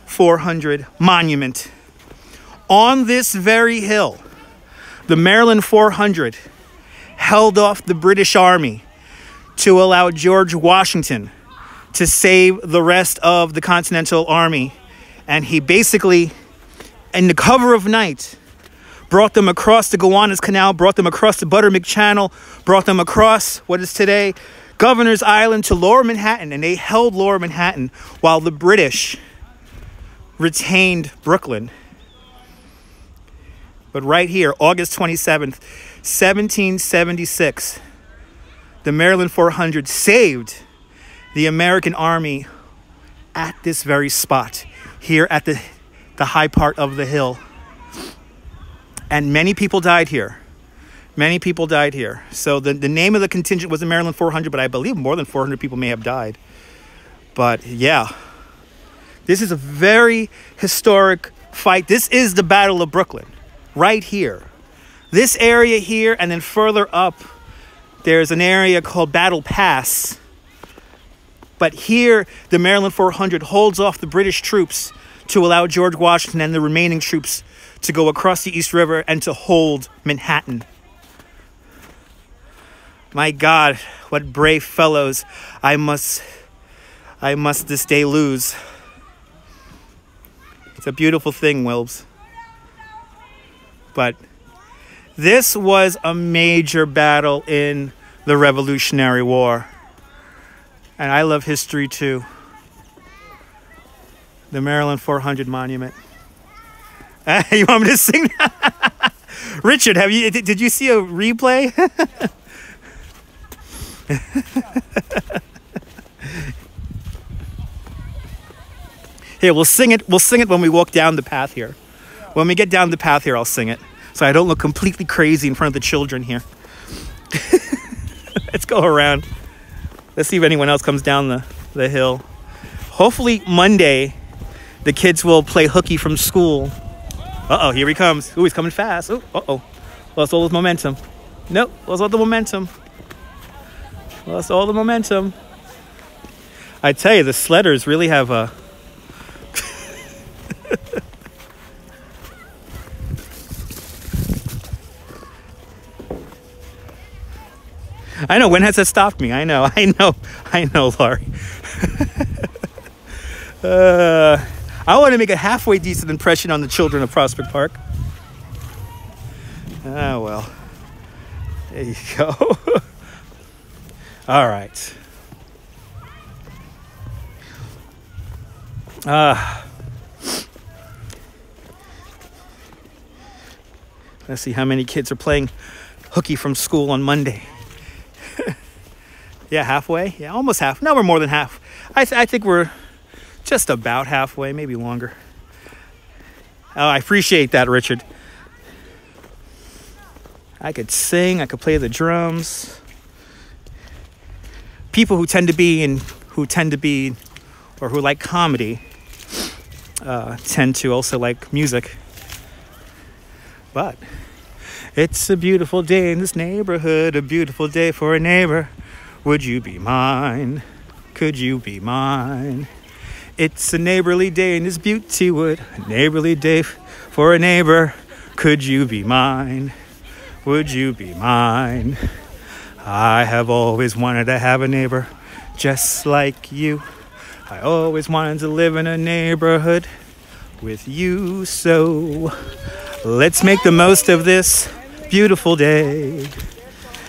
400 monument. On this very hill, the Maryland 400 held off the British Army to allow George Washington to save the rest of the Continental Army. And he basically, in the cover of night, brought them across the Gowanus Canal, brought them across the Buttermilk Channel, brought them across what is today Governor's Island to Lower Manhattan. And they held Lower Manhattan while the British retained Brooklyn. But right here, August 27th, 1776, the Maryland 400 saved the American Army at this very spot, here at the high part of the hill. And many people died here. Many people died here. So the name of the contingent was the Maryland 400, but I believe more than 400 people may have died. But yeah, this is a very historic fight. This is the Battle of Brooklyn, right here. This area here, and then further up there's an area called Battle Pass. But here, the Maryland 400 holds off the British troops to allow George Washington and the remaining troops to go across the East River and to hold Manhattan. My God, what brave fellows I must this day lose. It's a beautiful thing, Wilbs. But this was a major battle in the Revolutionary War. And I love history too. The Maryland 400 Monument. You want me to sing? Richard, did you see a replay? Here, we'll sing it when we walk down the path here. When we get down the path here, I'll sing it. So I don't look completely crazy in front of the children here. Let's go around. Let's see if anyone else comes down the hill. Hopefully Monday, the kids will play hooky from school. Uh-oh, here he comes. Ooh, he's coming fast. Ooh, uh-oh. Lost all his momentum. Nope, lost all the momentum. Lost all the momentum. I tell you, the sledders really have a... I know, when has that stopped me? I know, Laurie. I want to make a halfway decent impression on the children of Prospect Park. Ah, well. There you go. All right. Let's see how many kids are playing hooky from school on Monday. Yeah, halfway. Yeah, almost half. No, we're more than half. I think we're just about halfway, maybe longer. Oh, I appreciate that, Richard. I could sing. I could play the drums. People who tend to be, or who like comedy, tend to also like music. But it's a beautiful day in this neighborhood, a beautiful day for a neighbor. Would you be mine? Could you be mine? It's a neighborly day in this beauty wood, a neighborly day for a neighbor. Could you be mine? Would you be mine? I have always wanted to have a neighbor just like you. I always wanted to live in a neighborhood with you. So let's make the most of this beautiful day.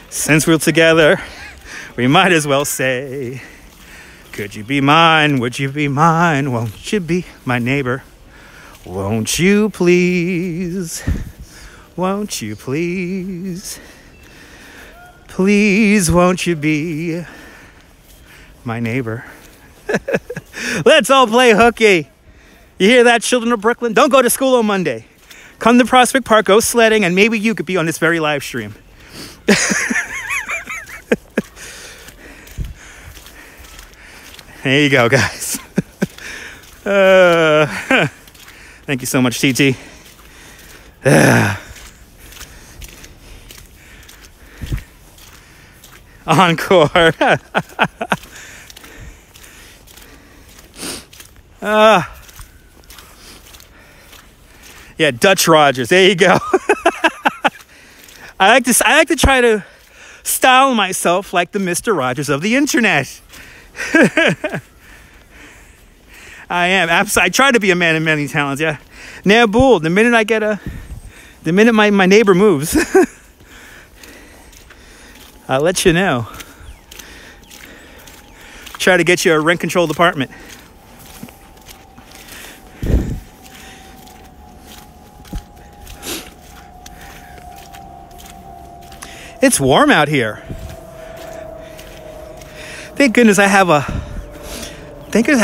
Since we're together, we might as well say, could you be mine? Would you be mine? Won't you be my neighbor? Won't you please? Won't you please? Please, won't you be my neighbor? Let's all play hooky. You hear that, children of Brooklyn? Don't go to school on Monday. Come to Prospect Park, go sledding, and maybe you could be on this very live stream. There you go, guys. Thank you so much, TT. Encore. Yeah, Dutch Rogers. There you go. I like to try to style myself like the Mr. Rogers of the internet. I am. I try to be a man of many talents, yeah. Nabool, the minute my neighbor moves, I'll let you know. Try to get you a rent-controlled apartment. It's warm out here. Thank goodness I have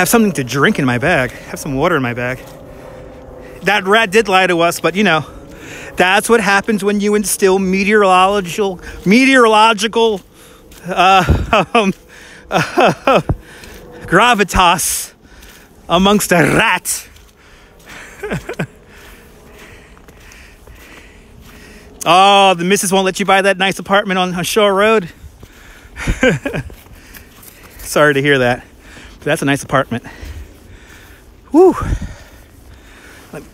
something to drink in my bag. I have some water in my bag. That rat did lie to us, but you know, that's what happens when you instill meteorological gravitas amongst a rat. Oh, the missus won't let you buy that nice apartment on Shore Road. Sorry to hear that. But that's a nice apartment. Woo.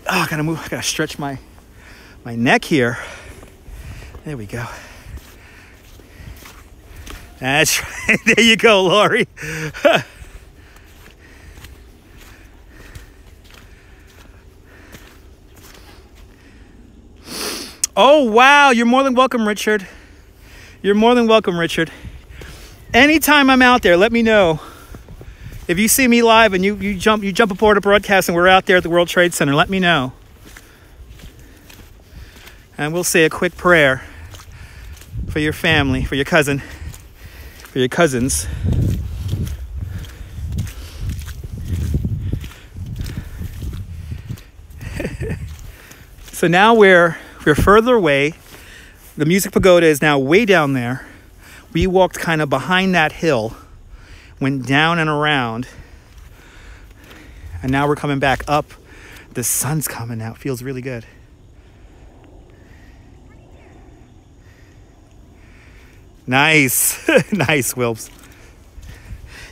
I gotta move. I gotta stretch my neck here. There we go. That's right. There you go, Lori. Oh, wow. You're more than welcome, Richard. You're more than welcome, Richard. Anytime I'm out there, let me know. If you see me live and you jump aboard a broadcast and we're out there at the World Trade Center, let me know. And we'll say a quick prayer for your family, for your cousin, for your cousins. So now we're further away. The Music Pagoda is now way down there. We walked kind of behind that hill, went down and around, and now we're coming back up. The sun's coming out. Feels really good. Nice. Nice, Wilbs.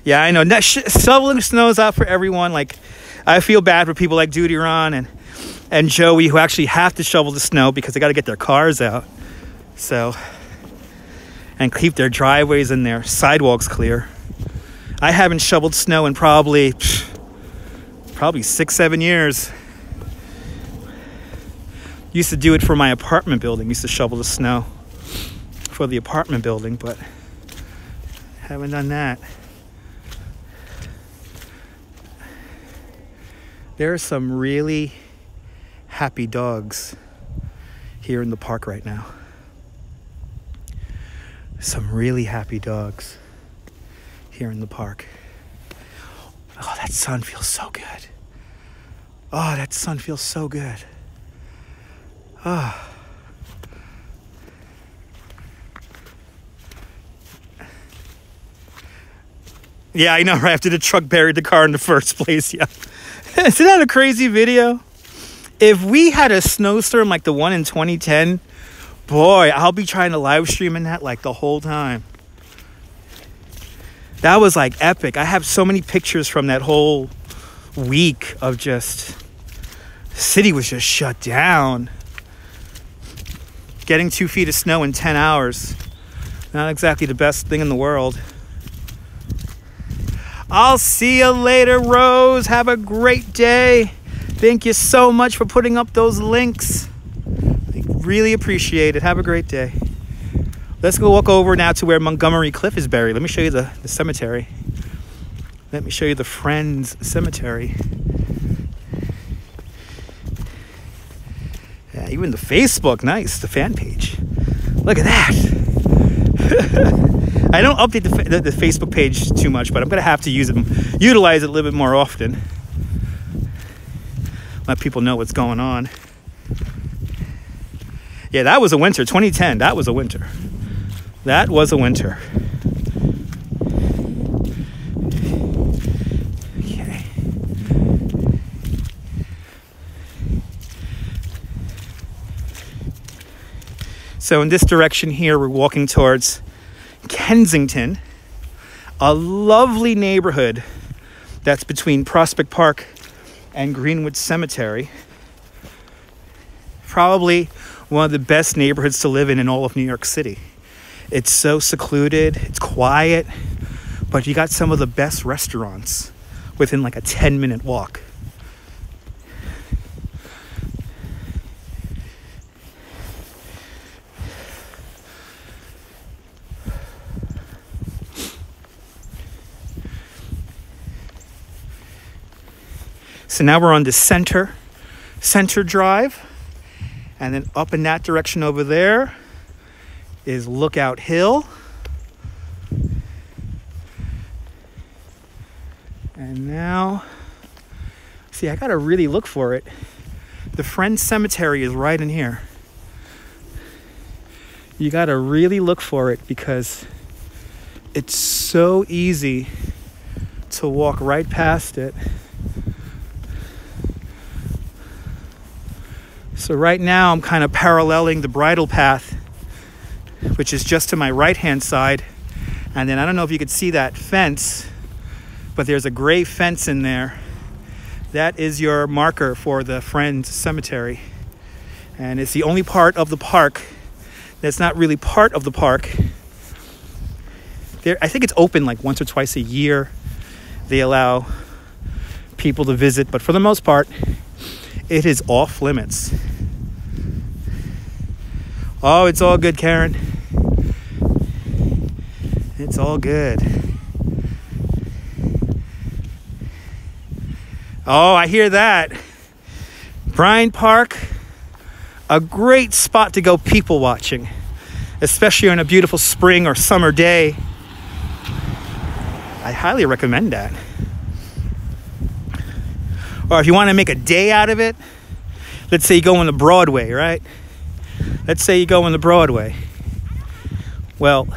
Yeah, I know. Shoveling snow's out for everyone. Like, I feel bad for people like Duty Ron and Joey who actually have to shovel the snow because they got to get their cars out. So, and keep their driveways and their sidewalks clear. I haven't shoveled snow in probably 6-7 years. Used to do it for my apartment building. Used to shovel the snow for the apartment building, but haven't done that. There are some really happy dogs here in the park right now. Some really happy dogs here in the park. Oh, that sun feels so good. Oh, that sun feels so good. Oh. Yeah, I know, right after the truck buried the car in the first place, yeah. Isn't that a crazy video? If we had a snowstorm like the one in 2010, boy, I'll be trying to live stream in that like the whole time. That was like epic. I have so many pictures from that whole week of just, the city was just shut down. Getting 2 feet of snow in 10 hours. Not exactly the best thing in the world. I'll see you later, Rose. Have a great day. Thank you so much for putting up those links. I really appreciate it. Have a great day. Let's go walk over now to where Montgomery Cliff is buried. Let me show you the cemetery. Let me show you the Friends Cemetery. Yeah, even the Facebook, nice, the fan page. Look at that. I don't update the Facebook page too much, but I'm going to have to utilize it a little bit more often. Let people know what's going on. Yeah, that was a winter. 2010, that was a winter. That was a winter. Okay. So in this direction here, we're walking towards Kensington, a lovely neighborhood that's between Prospect Park and Greenwood Cemetery. Probably one of the best neighborhoods to live in all of New York City. It's so secluded, it's quiet, but you got some of the best restaurants within like a 10-minute walk. So now we're on the Center Drive, and then up in that direction over there is Lookout Hill. And now, see, I gotta really look for it. The Friends Cemetery is right in here. You gotta really look for it because it's so easy to walk right past it. So right now I'm kind of paralleling the bridle path, which is just to my right-hand side, And then I don't know if you could see that fence, but there's a gray fence in there. That is your marker for the Friends Cemetery. And it's the only part of the park that's not really part of the park. I think it's open like once or twice a year. They allow people to visit, but for the most part, it is off limits. Oh, it's all good, Karen. It's all good. Oh, I hear that. Bryant Park, a great spot to go people watching, especially on a beautiful spring or summer day. I highly recommend that. Or if you want to make a day out of it, let's say you go on the Broadway, right? Let's say you go on the Broadway. Well,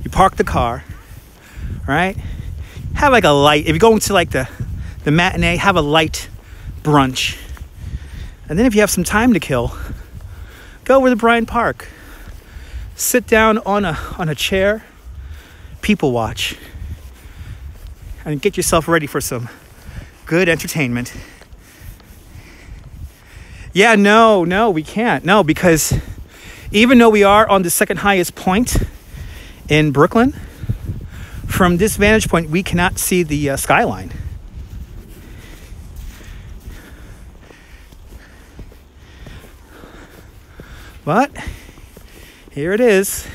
you park the car, right? Have like a light, if you're going to like the matinee, have a light brunch. And then if you have some time to kill, go over to Bryant Park. Sit down on a chair, people watch, and get yourself ready for some good entertainment. Yeah, no, we can't. No, because even though we are on the second highest point in Brooklyn, from this vantage point, we cannot see the skyline. But here it is.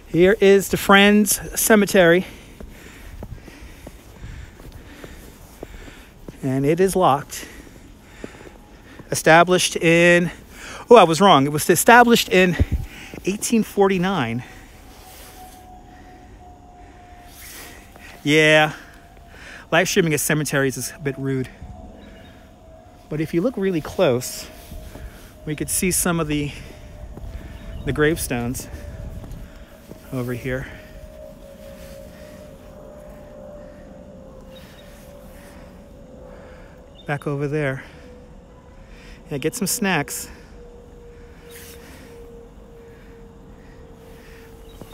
Here is the Friends Cemetery. And it is locked. Established in... Oh, I was wrong. It was established in 1849. Yeah. Live streaming at cemeteries is a bit rude. But if you look really close, we could see some of the gravestones over here. Back over there. Yeah, get some snacks.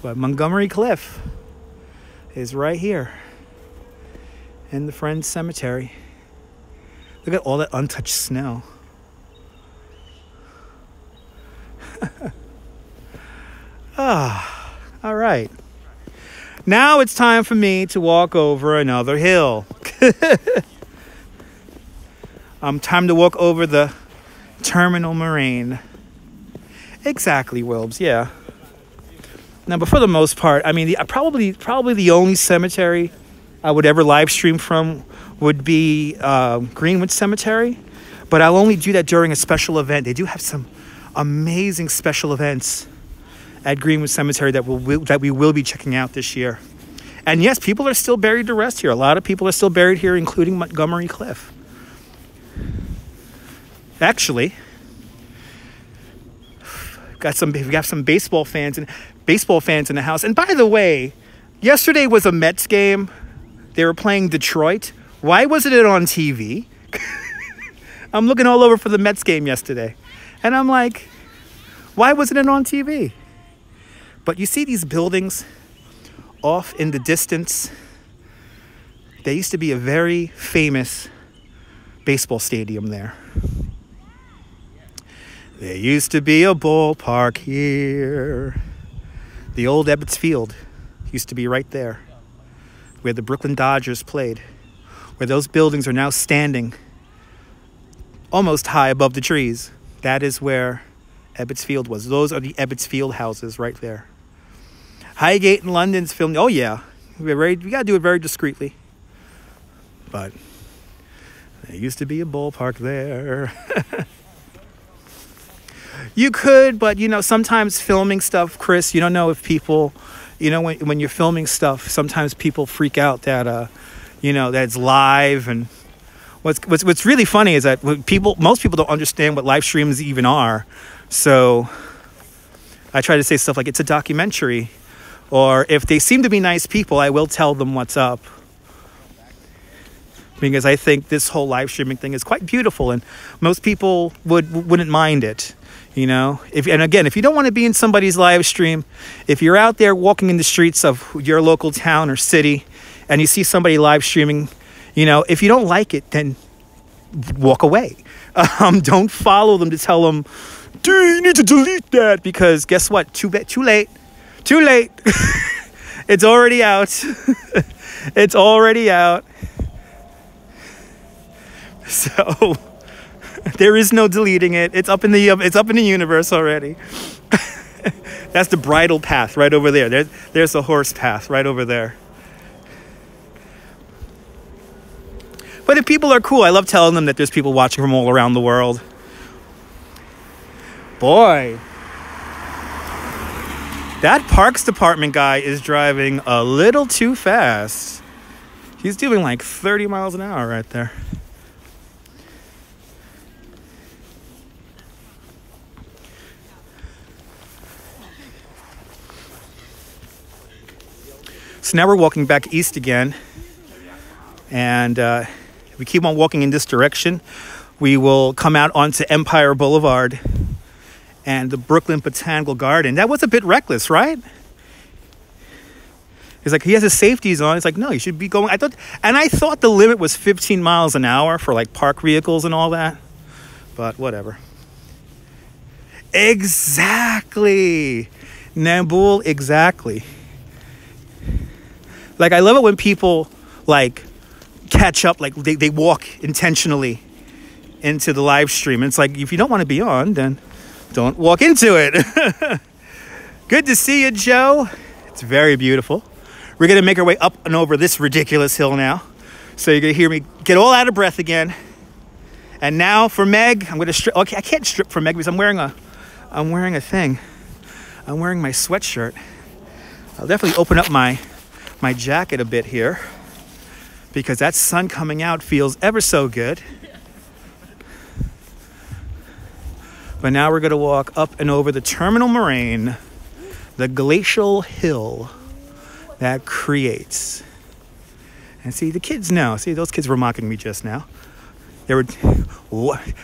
But Montgomery Cliff is right here in the Friends Cemetery. Look at all that untouched snow. All right. Now it's time for me to walk over another hill. Time to walk over the Terminal Moraine. Exactly, Wilbs, yeah. Now, but for the most part, I mean, probably the only cemetery I would ever live stream from would be Greenwood Cemetery. But I'll only do that during a special event. They do have some amazing special events at Greenwood Cemetery that we will be checking out this year. And yes, people are still buried to rest here. A lot of people are still buried here, including Montgomery Cliff. Actually, we got some baseball fans in the house. And by the way, yesterday was a Mets game. They were playing Detroit. Why wasn't it on TV? I'm looking all over for the Mets game yesterday. And I'm like, why wasn't it on TV? But you see these buildings off in the distance. There used to be a very famous baseball stadium there. There used to be a ballpark here. The old Ebbets Field used to be right there, where the Brooklyn Dodgers played, where those buildings are now standing almost high above the trees. That is where Ebbets Field was. Those are the Ebbets Field houses right there. Highgate in London's filmed. Oh yeah, we got to do it very discreetly. But there used to be a ballpark there. You could, but sometimes filming stuff, Chris, you don't know if people, when you're filming stuff, sometimes people freak out that, that it's live. And what's really funny is that most people don't understand what live streams even are. So I try to say stuff like it's a documentary, or if they seem to be nice people, I will tell them what's up. Because I think this whole live streaming thing is quite beautiful, and most people wouldn't mind it. You know, and again, if you don't want to be in somebody's live stream, if you're out there walking in the streets of your local town or city and you see somebody live streaming, you know, if you don't like it, then walk away. Don't follow them to tell them, dude, you need to delete that, because guess what? Too late. It's already out. It's already out. So there is no deleting it. It's up in the universe already. That's the bridle path right over there. There's the horse path right over there. But if people are cool, I love telling them that there's people watching from all around the world. Boy, that Parks Department guy is driving a little too fast. He's doing like 30 miles an hour right there. So now we're walking back east again, and if we keep on walking in this direction, we will come out onto Empire Boulevard and the Brooklyn Botanical Garden. That was a bit reckless, right? He's like, he has his safeties on. It's like, no, you should be going. I thought the limit was 15 miles an hour for like park vehicles and all that, but whatever. Exactly, Nambul, exactly. Like, I love it when people, like, catch up, like, they walk intentionally into the live stream. And it's like, if you don't want to be on, then don't walk into it. Good to see you, Joe. It's very beautiful. We're going to make our way up and over this ridiculous hill now. So you're going to hear me get all out of breath again. And now for Meg, I'm going to strip. Okay, I can't strip for Meg because I'm wearing a thing. I'm wearing my sweatshirt. I'll definitely open up my jacket a bit here, because that sun coming out feels ever so good. But now we're going to walk up and over the terminal moraine, the glacial hill that creates. And see, the kids know. See, those kids were mocking me just now. They were.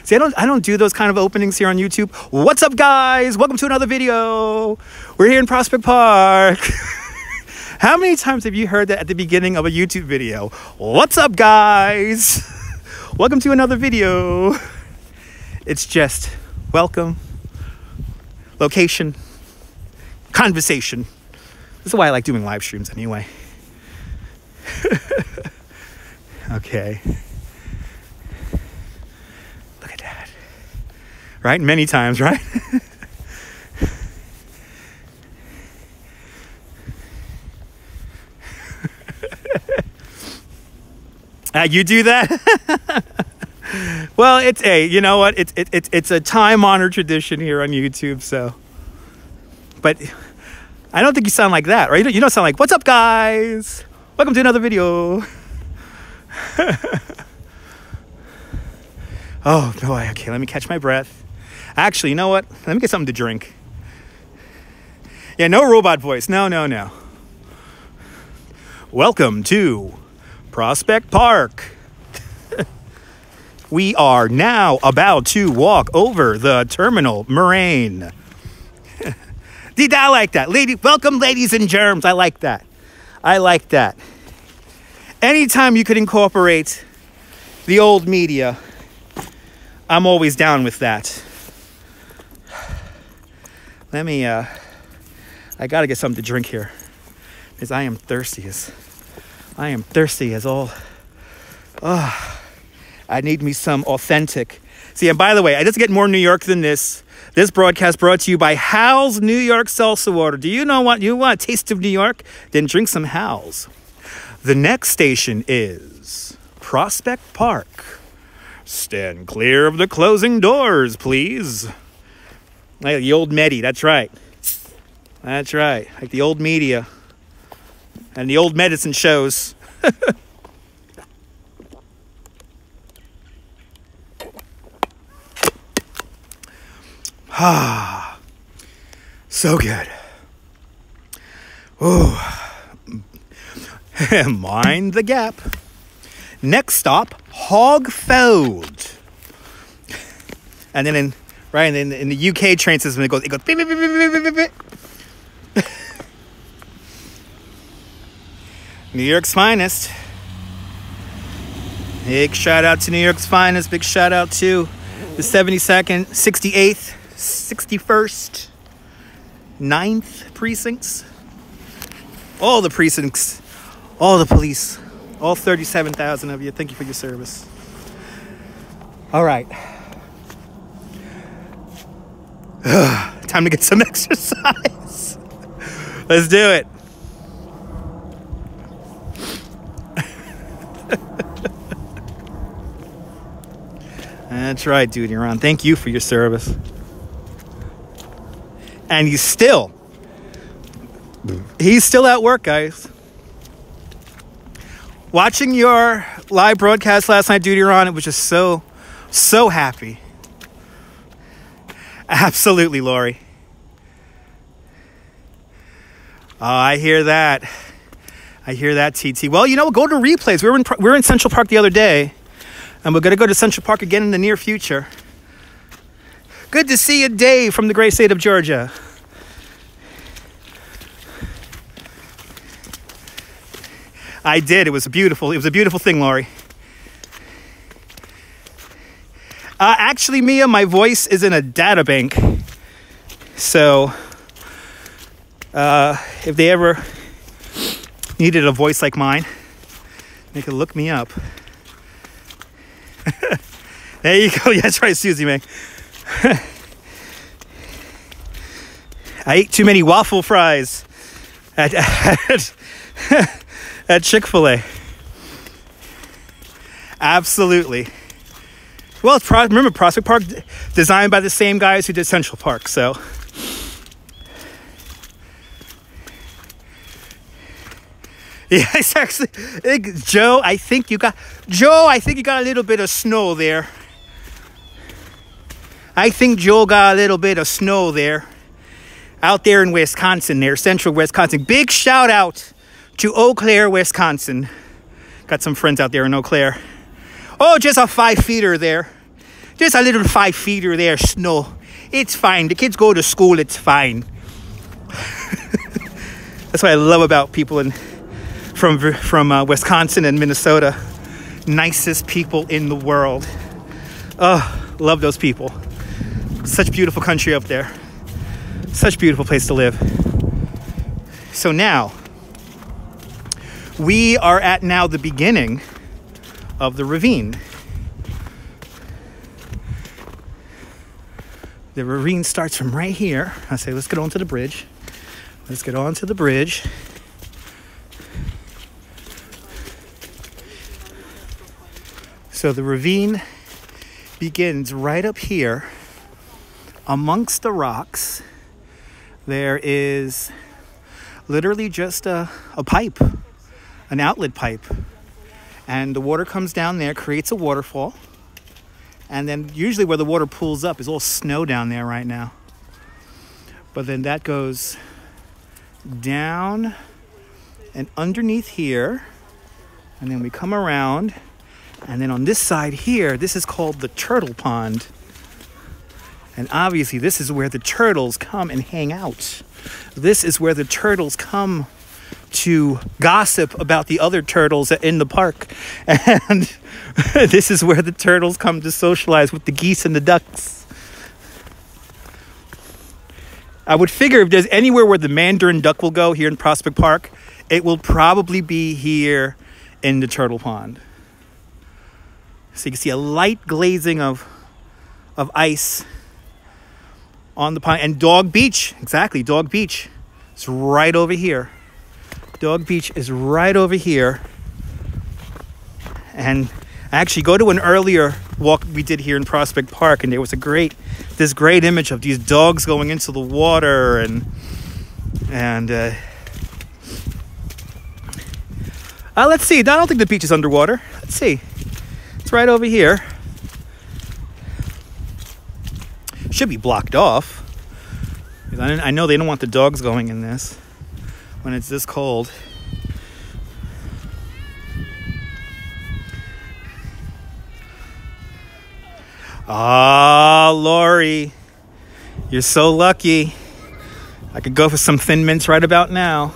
See, I don't do those kind of openings here on YouTube. What's up, guys? Welcome to another video. We're here in Prospect Park. How many times have you heard that at the beginning of a YouTube video? What's up, guys? Welcome to another video. It's just welcome, location, conversation. This is why I like doing live streams anyway. Okay. Look at that. Right? Many times, right? You do that? Well, you know what? It's a time-honored tradition here on YouTube. So, but I don't think you sound like that, right? You don't sound like, "What's up, guys? Welcome to another video." Oh boy. Okay, let me catch my breath. Actually, you know what? Let me get something to drink. Yeah, no robot voice. No. Welcome to Prospect Park. We are now about to walk over the terminal moraine. I like that. Welcome, ladies and germs. I like that. Anytime you could incorporate the old media, I'm always down with that. Let me, I gotta get something to drink here, because I am thirsty as all. Oh, I need me some authentic. See, and by the way, I just get more New York than this. This broadcast brought to you by Hal's New York Salsa Water. Do you know what? You want a taste of New York? Then drink some Hal's. The next station is Prospect Park. Stand clear of the closing doors, please. Like the old Medi, that's right. That's right. Like the old media and the old medicine shows. Ah, so good. Ooh. Mind the gap. Next stop, Hogfeld. And then in right? And in the UK train system, it goes beep, beep, beep, beep, beep, beep, beep. New York's finest. Big shout out to New York's finest. Big shout out to the 72nd, 68th, 61st, 9th precincts. All the precincts, all the police, all 37,000 of you. Thank you for your service. All right. Time to get some exercise. Let's do it. That's right, dude. You're on. Thank you for your service. And he's still at work, guys. Watching your live broadcast last night, dude, you're on. It was just so happy. Absolutely, Lori. Oh, I hear that. I hear that, TT. Well, you know, go to replays. We were in Central Park the other day, and we're going to go to Central Park again in the near future. Good to see you, Dave, from the great state of Georgia. I did. It was a beautiful thing, Lori. Actually, Mia, my voice is in a data bank. So, if they ever needed a voice like mine, they could look me up. There you go. Yeah, that's right, Susie, man. I ate too many waffle fries at Chick-fil-A. Absolutely. Well, remember Prospect Park, designed by the same guys who did Central Park, so. Yeah, it's actually, Joe, I think you got a little bit of snow there. I think Joe got a little bit of snow there. Out there in Wisconsin there, central Wisconsin. Big shout out to Eau Claire, Wisconsin. Got some friends out there in Eau Claire. Oh, just a 5-feeder there. Just a little 5-feeder there, snow. It's fine. The kids go to school, it's fine. That's what I love about people from Wisconsin and Minnesota. Nicest people in the world. Oh, love those people. Such beautiful country up there. Such beautiful place to live. So now, we are at the beginning of the ravine. The ravine starts from right here. I say, let's get onto the bridge. Let's get onto the bridge. So the ravine begins right up here amongst the rocks. There is literally just a pipe, an outlet pipe. And the water comes down there, creates a waterfall. And then usually where the water pools up is all snow down there right now. But then that goes down and underneath here. And then we come around. And then on this side here, this is called the turtle pond. And obviously this is where the turtles come and hang out. This is where the turtles come to gossip about the other turtles in the park. And this is where the turtles come to socialize with the geese and the ducks. I would figure if there's anywhere where the mandarin duck will go here in Prospect Park, it will probably be here in the turtle pond. So you can see a light glazing of ice on the pond. And Dog Beach, exactly, Dog Beach. It's right over here. Dog Beach is right over here. And actually go to an earlier walk we did here in Prospect Park, and there was this great image of these dogs going into the water and let's see. I don't think the beach is underwater. Let's see. It's right over here. Should be blocked off. I know they don't want the dogs going in this when it's this cold. Ah, Lori. You're so lucky. I could go for some Thin Mints right about now.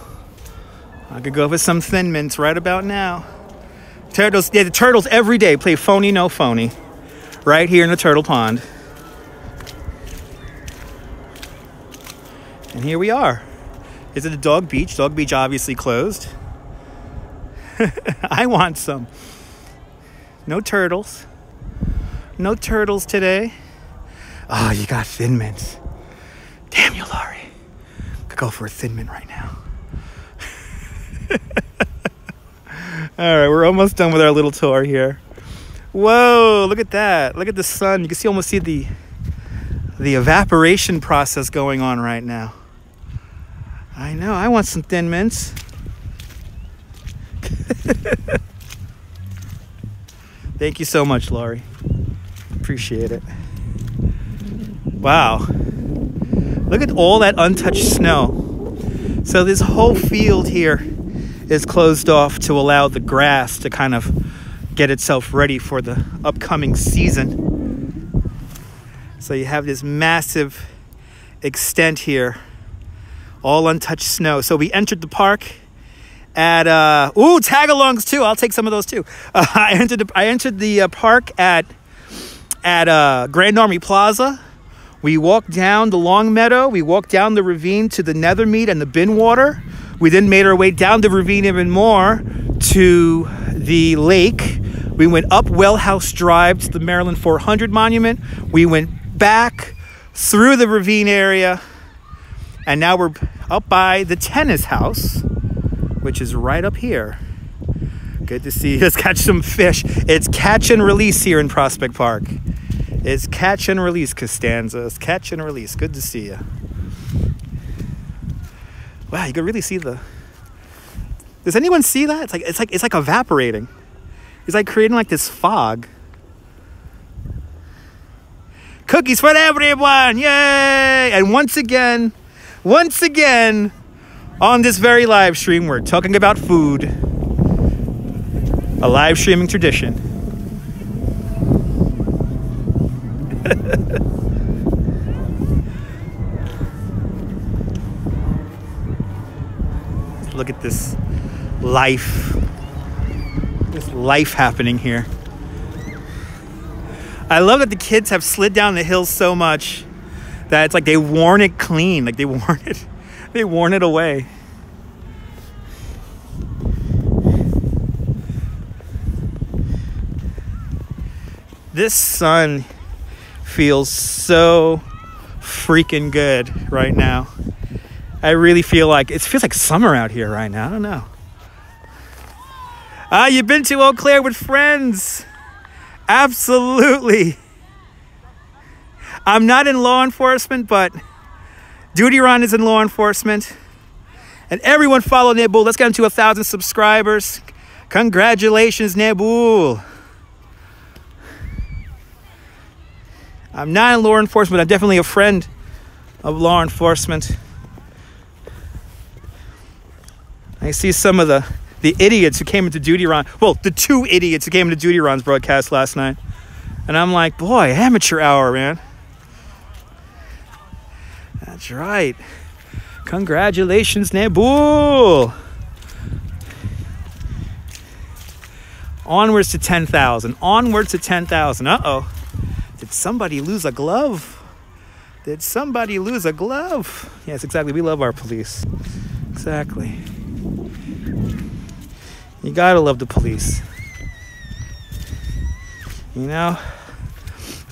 Turtles, yeah, the turtles every day play phony, no phony. Right here in the turtle pond. And here we are. Is it a dog beach? Dog beach obviously closed. I want some. No turtles. No turtles today. Oh, you got Thin Mints. Damn you, Laurie. Could go for a Thin Mint right now. All right, we're almost done with our little tour here. Whoa, look at that. Look at the sun. You can almost see the evaporation process going on right now. I know, I want some Thin Mints. Thank you so much, Laurie. Appreciate it. Wow. Look at all that untouched snow. So this whole field here is closed off to allow the grass to kind of get itself ready for the upcoming season. So you have this massive extent here, all untouched snow. So we entered the park at tag-alongs too. I'll take some of those too. I entered the park at Grand Army Plaza. We walked down the Long Meadow. We walked down the ravine to the Nethermead and the Binwater. We then made our way down the ravine even more to the lake. We went up Wellhouse Drive to the Maryland 400 Monument. We went back through the ravine area. And now we're up by the tennis house, which is right up here. Good to see you. Let's catch some fish. It's catch and release here in Prospect Park. It's catch and release, Costanza. It's catch and release. Good to see you. Wow, you can really see the... Does anyone see that? It's like evaporating. It's like creating like this fog. Cookies for everyone! Yay! And once again, on this very live stream, we're talking about food. A live streaming tradition. Look at this life happening here. I love that the kids have slid down the hill so much that it's like they worn it clean, like they worn it away. This sun feels so freaking good right now. I really feel like it feels like summer out here right now. I don't know. You've been to Eau Claire with friends. Absolutely. I'm not in law enforcement, but Duty Ron is in law enforcement. And everyone follow Nabul. Let's get him to 1,000 subscribers. Congratulations, Nabul. I'm not in law enforcement. I'm definitely a friend of law enforcement. I see some of the idiots who came into Duty Ron. Well, the two idiots who came into Duty Ron's broadcast last night. And I'm like, boy, amateur hour, man. That's right. Congratulations, Nabul. Onwards to 10,000. Onwards to 10,000. Uh-oh. Did somebody lose a glove? Did somebody lose a glove? Yes, exactly. We love our police. Exactly. You gotta love the police. You know?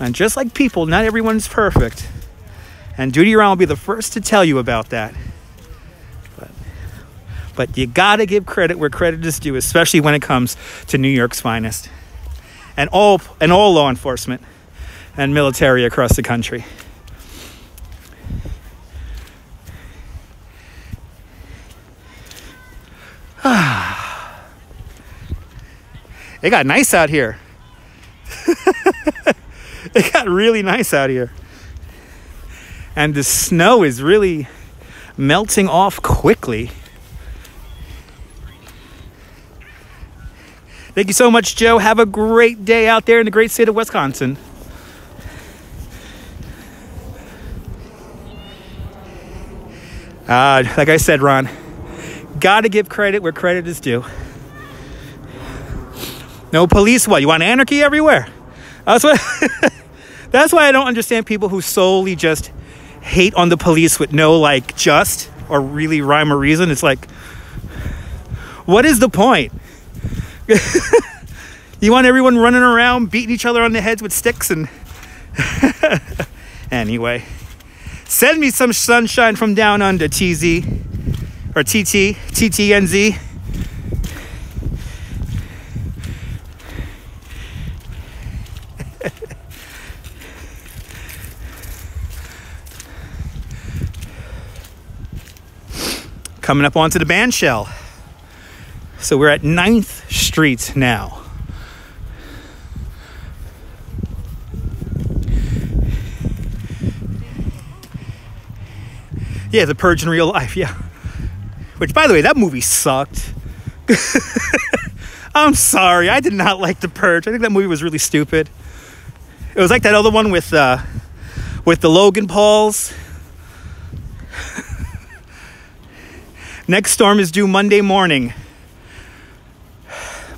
And just like people, not everyone's perfect. And Duty Ron will be the first to tell you about that. But you gotta give credit where credit is due, especially when it comes to New York's finest. And all law enforcement and military across the country. It got nice out here. It got really nice out here. And the snow is really melting off quickly. Thank you so much, Joe. Have a great day out there in the great state of Wisconsin. Like I said, Ron, gotta give credit where credit is due. No police, what? You want anarchy everywhere? That's why I don't understand people who solely just hate on the police with no, like, just or really rhyme or reason. It's like, what is the point? You want everyone running around beating each other on the heads with sticks and... Anyway, send me some sunshine from down under, TZ or TTNZ. Coming up onto the bandshell. So we're at 9th Street now. Yeah, The Purge in real life, yeah. Which, by the way, that movie sucked. I'm sorry, I did not like The Purge. I think that movie was really stupid. It was like that other one with the Logan Pauls. Next storm is due Monday morning.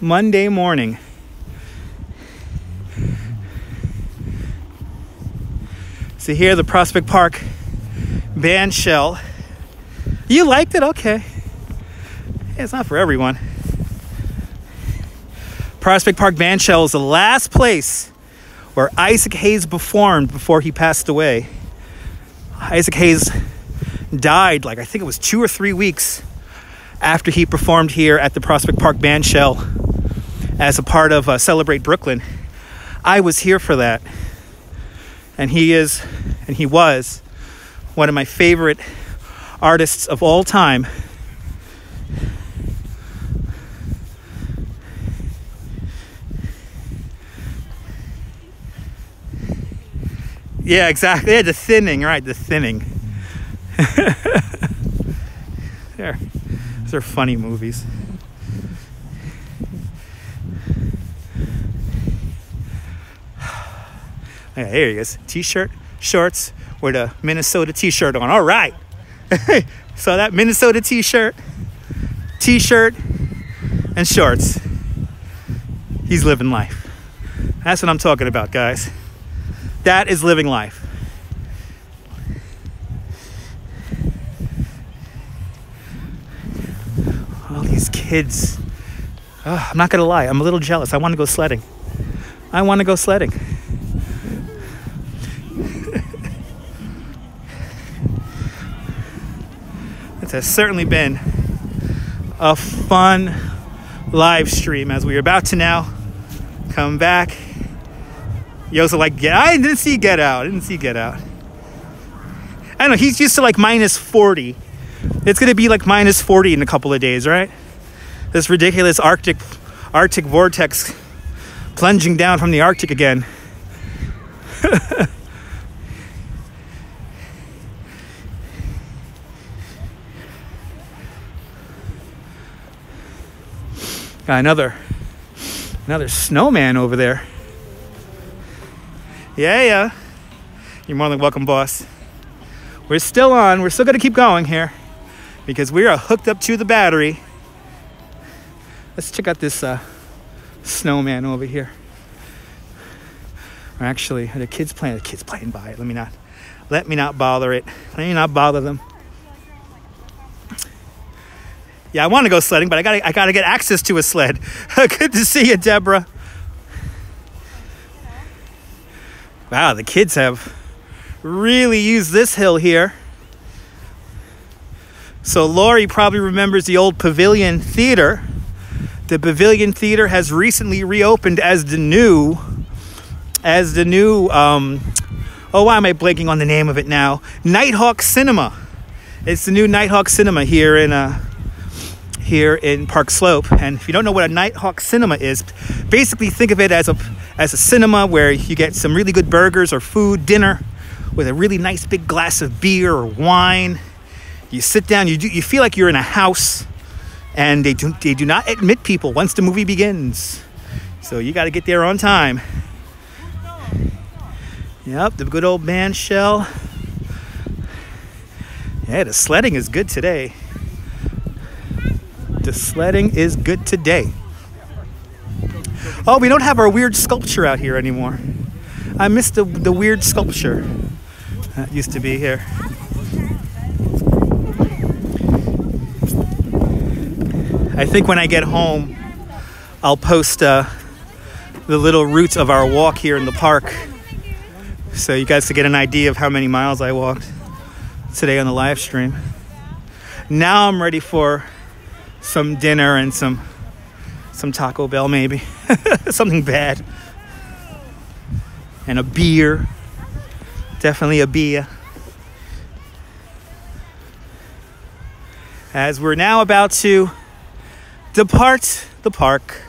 Monday morning. So here, the Prospect Park bandshell. You liked it? Okay. Yeah, it's not for everyone. Prospect Park bandshell is the last place where Isaac Hayes performed before he passed away. Isaac Hayes died, like, I think it was 2 or 3 weeks after he performed here at the Prospect Park bandshell as a part of Celebrate Brooklyn. I was here for that. And he was one of my favorite artists of all time. Yeah, exactly. Yeah, the thinning, right? The thinning. There. Those are funny movies. Yeah, here he is. T-shirt, shorts with a Minnesota t-shirt on. All right. So that Minnesota t-shirt, and shorts. He's living life. That's what I'm talking about, guys. That is living life. All these kids. Oh, I'm not going to lie. I'm a little jealous. I want to go sledding. It has certainly been a fun live stream as we are about to now come back. You also like I didn't see Get Out. I don't know, he's used to like minus 40. It's going to be like minus 40 in a couple of days, right? This ridiculous Arctic vortex plunging down from the Arctic again. Got another snowman over there. Yeah. You're more than welcome, boss. We're still on. We're still going to keep going here because we are hooked up to the battery. Let's check out this snowman over here. Or actually, the kids playing by it. Let me not bother it. Let me not bother them. Yeah, I want to go sledding, but I gotta get access to a sled. Good to see you, Deborah. Wow, the kids have really used this hill here. So Lori probably remembers the old Pavilion Theater. The Pavilion Theater has recently reopened as the new why am I blanking on the name of it now? Nighthawk Cinema. It's the new Nighthawk Cinema here in Park Slope. And if you don't know what a Nighthawk Cinema is, basically think of it as a cinema where you get some really good burgers or food, dinner, with a really nice big glass of beer or wine. You sit down, you feel like you're in a house, and they do not admit people once the movie begins. So you got to get there on time. Yep, the good old bandshell. Yeah, the sledding is good today. The sledding is good today. Oh, we don't have our weird sculpture out here anymore. I missed the weird sculpture that used to be here. I think when I get home, I'll post the little route of our walk here in the park, so you guys can get an idea of how many miles I walked today on the live stream. Now I'm ready for some dinner and some Taco Bell, maybe. Something bad. And a beer. Definitely a beer. As we're now about to depart the park,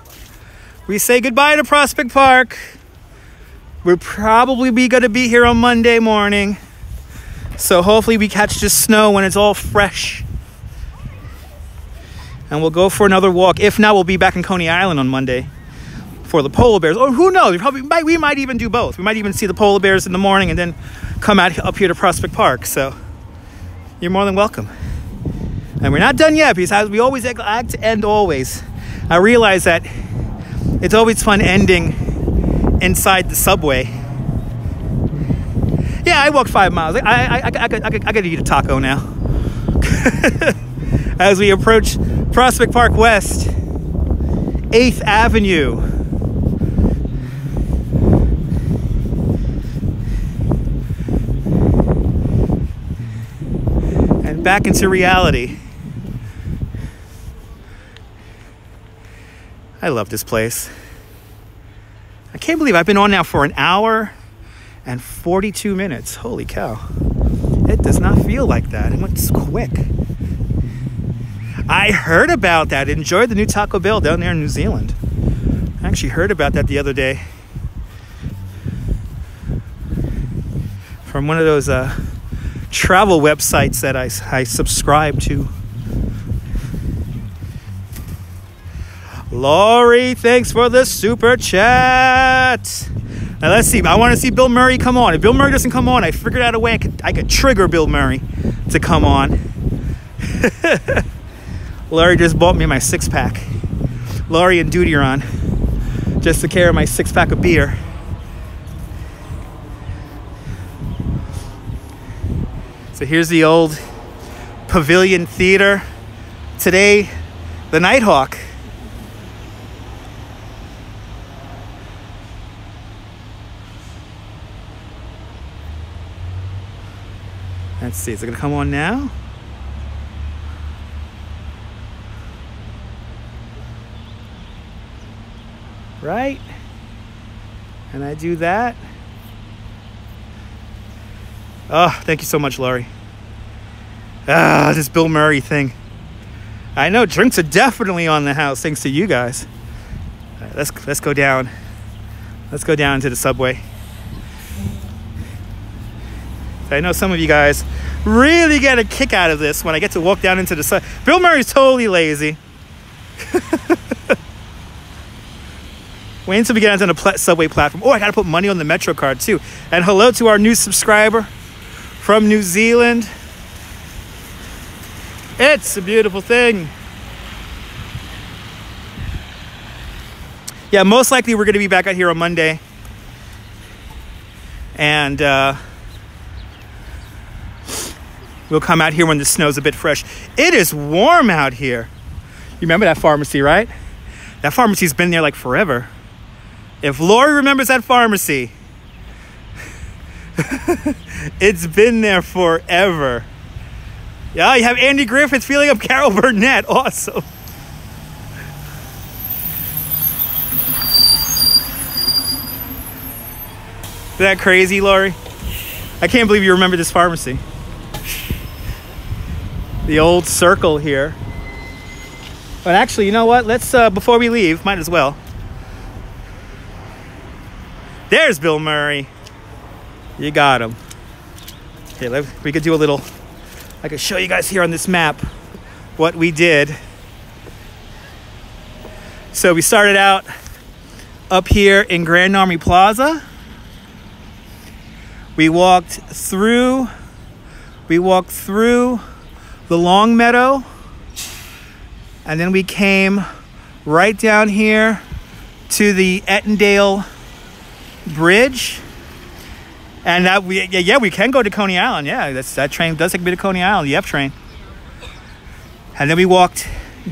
we say goodbye to Prospect Park. We're probably going to be here on Monday morning. So hopefully we catch the snow when it's all fresh. And we'll go for another walk. If not, we'll be back in Coney Island on Monday for the polar bears. Or who knows? We might even do both. We might even see the polar bears in the morning and then come up here to Prospect Park. So you're more than welcome. And we're not done yet, because we always like to end always. I realize that it's always fun ending inside the subway. Yeah, I walked 5 miles. I gotta eat a taco now. As we approach Prospect Park West, 8th Avenue. And back into reality. I love this place. I can't believe I've been on now for an hour and 42 minutes. Holy cow. It does not feel like that. It went quick. I heard about that. Enjoyed the new Taco Bell down there in New Zealand. I actually heard about that the other day from one of those travel websites that I subscribe to. Laurie, thanks for the super chat. Now let's see. I want to see Bill Murray come on. If Bill Murray doesn't come on, I figured out a way I could trigger Bill Murray to come on. Laurie just bought me my 6-pack. Laurie and Duty are on just to carry my 6-pack of beer. So here's the old Pavilion Theater. Today, the Nighthawk. Let's see, is it gonna come on now? Right? And I do that. Oh, thank you so much, Laurie. This Bill Murray thing. I know drinks are definitely on the house thanks to you guys. All right, let's go down. Let's go down to the subway. I know some of you guys really get a kick out of this when I get to walk down into the subway. Bill Murray's totally lazy. Wait until we get onto the subway platform. Oh, I gotta put money on the Metro card too. And hello to our new subscriber from New Zealand. It's a beautiful thing. Yeah, most likely we're gonna be back out here on Monday. And we'll come out here when the snow's a bit fresh. It is warm out here. You remember that pharmacy, right? That pharmacy's been there like forever. If Laurie remembers that pharmacy, it's been there forever. Yeah, you have Andy Griffith feeling up Carol Burnett. Awesome. Isn't that crazy, Laurie? I can't believe you remember this pharmacy. The old circle here. But actually, you know what? Let's, before we leave, might as well. There's Bill Murray. You got him. Okay, we could do a little, I could show you guys here on this map what we did. So we started out up here in Grand Army Plaza. We walked through We walked through the Long Meadow, and then we came right down here to the Ettendale Bridge. And that we can go to Coney Island. Yeah, that train does take me to Coney Island, the F train. And then we walked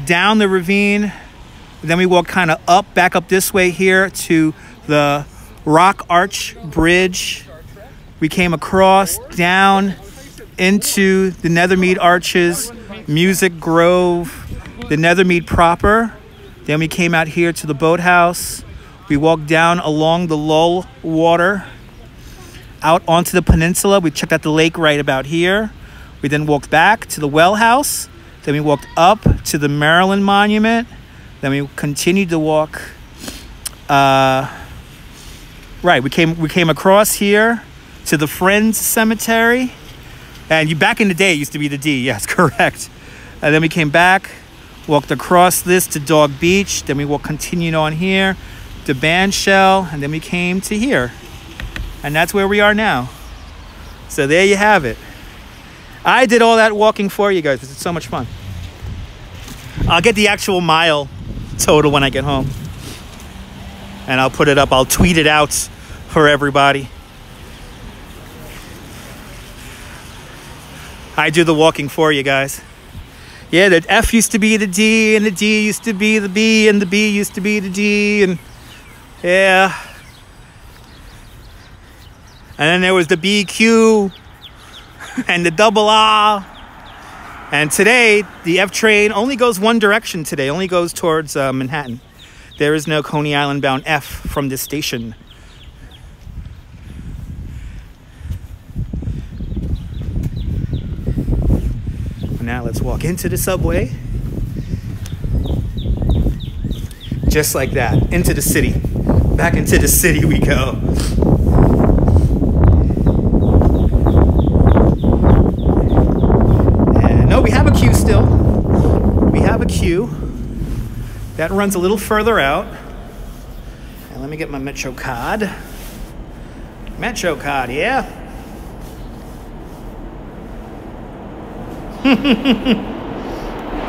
down the ravine. Then we walked kind of back up this way here to the Rock Arch Bridge. We came across down into the Nethermead Arches, Music Grove, the Nethermead proper. Then we came out here to the boathouse. We walked down along the Lull Water out onto the peninsula. We checked out the lake right about here. We then walked back to the Well House. Then we walked up to the Maryland Monument. Then we continued to walk. We came across here to the Friends Cemetery. And back in the day, it used to be the D. Yes, correct. And then we came back, walked across this to Dog Beach. Then we continued on here to Bandshell. And then we came to here. And that's where we are now. So there you have it. I did all that walking for you guys. It's so much fun. I'll get the actual mile total when I get home. And I'll put it up. I'll tweet it out for everybody. I do the walking for you guys. Yeah, the F used to be the D, and the D used to be the B, and the B used to be the D, and yeah. And then there was the BQ and the double R. And today, the F train only goes one direction today, only goes towards Manhattan. There is no Coney Island bound F from this station. Now let's walk into the subway. Just like that, into the city. Back into the city we go. We have a queue still. We have a queue that runs a little further out. And let me get my Metro card. Metro card, yeah.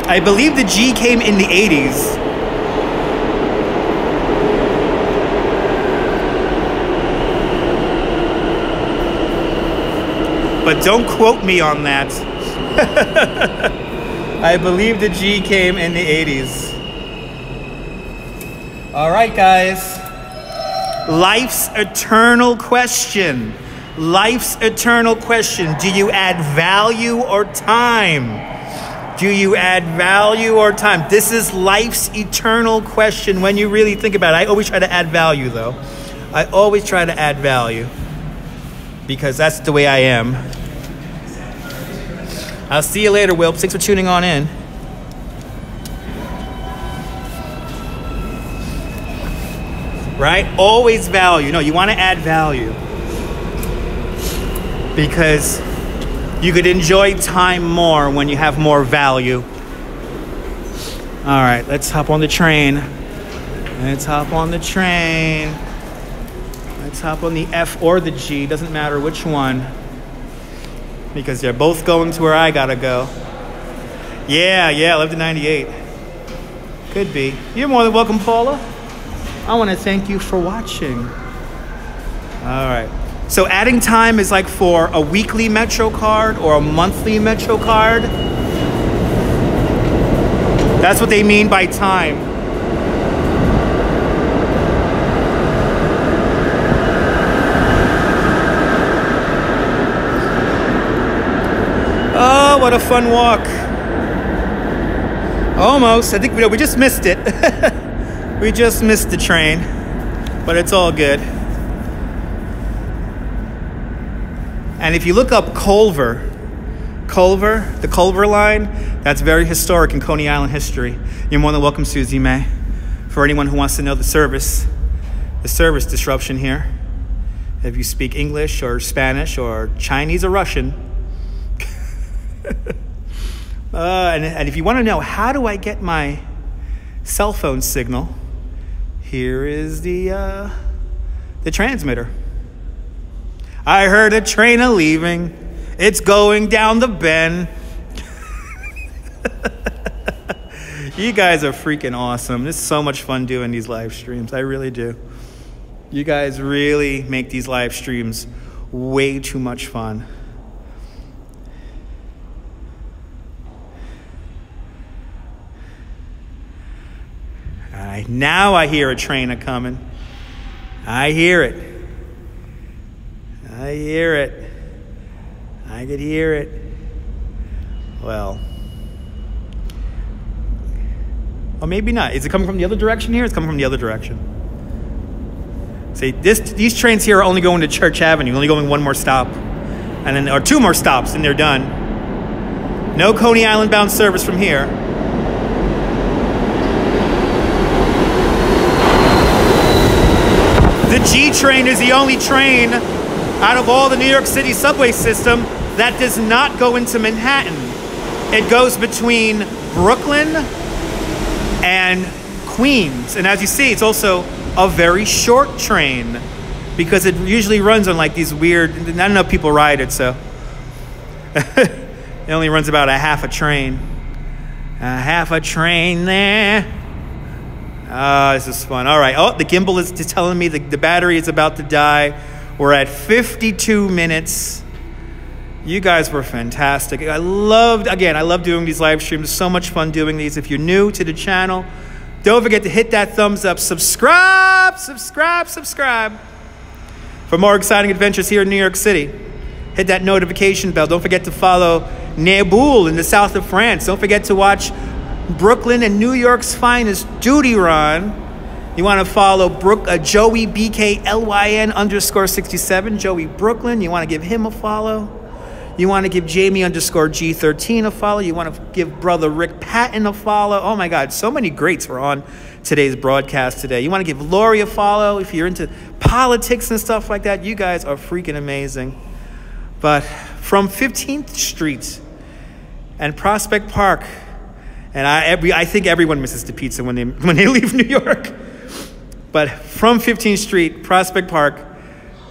I believe the G came in the 80s. But don't quote me on that. I believe the G came in the 80s. All right, guys. Life's eternal question. Life's eternal question. Do you add value or time? Do you add value or time? This is life's eternal question when you really think about it. I always try to add value, though. I always try to add value because that's the way I am. I'll see you later, Will. Thanks for tuning on in. Right? Always value. No, you want to add value. Because you could enjoy time more when you have more value. All right, let's hop on the train. Let's hop on the train. Let's hop on the F or the G. Doesn't matter which one. Because they're both going to where I gotta go. Yeah, 11 to 98. Could be. You're more than welcome, Paula. I want to thank you for watching. All right. So adding time is like for a weekly Metro card or a monthly Metro card. That's what they mean by time. Oh, what a fun walk. Almost. I think we just missed it. We just missed the train, but it's all good. And if you look up Culver, the Culver line, that's very historic in Coney Island history. You're more than welcome, Susie May. For anyone who wants to know the service disruption here, if you speak English or Spanish or Chinese or Russian. And if you want to know, how do I get my cell phone signal? Here is the transmitter. I heard a train a-leaving It's going down the bend. You guys are freaking awesome. It's so much fun doing these live streams. I really do. You guys really make these live streams way too much fun. All right, now I hear a train a-coming. I hear it. I hear it. I could hear it. Well, or maybe not. Is it coming from the other direction here? It's coming from the other direction. See, these trains here are only going to Church Avenue, only going one more stop, and then or two more stops, and they're done. No Coney Island bound service from here. The G train is the only train out of all the New York City subway system that does not go into Manhattan. It goes between Brooklyn and Queens. And as you see, it's also a very short train because it usually runs on like these weird, not enough people ride it, so it only runs about a half a train. A half a train there. Oh, this is fun. All right. Oh, the gimbal is telling me the battery is about to die. We're at 52 minutes. You guys were fantastic. I love doing these live streams. So much fun doing these. If you're new to the channel, don't forget to hit that thumbs up. Subscribe for more exciting adventures here in New York City. Hit that notification bell. Don't forget to follow Naboul in the south of France. Don't forget to watch Brooklyn and New York's finest, Duty Ron. You want to follow Joey BKLYN _67, Joey Brooklyn. You want to give him a follow. You want to give Jamie _G13 a follow. You want to give brother Rick Patton a follow. Oh my God, so many greats were on today's broadcast today. You want to give Lori a follow if you're into politics and stuff like that. You guys are freaking amazing. But from 15th Street and Prospect Park, and I think everyone misses the pizza when they leave New York. But from 15th Street, Prospect Park,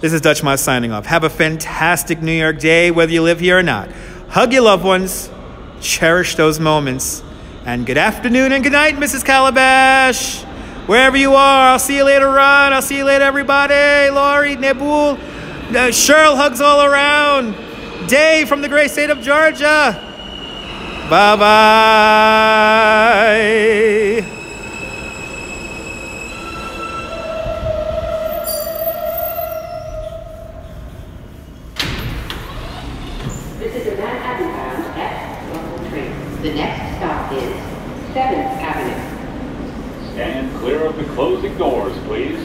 this is Dutch Moss signing off. Have a fantastic New York day, whether you live here or not. Hug your loved ones. Cherish those moments. And good afternoon and good night, Mrs. Calabash. Wherever you are, I'll see you later, Ron. I'll see you later, everybody. Lori, Naboul, Cheryl, hugs all around. Dave from the great state of Georgia. Bye-bye. This is a Manhattan-bound X-local train. The next stop is 7th Avenue. Stand clear of the closing doors, please.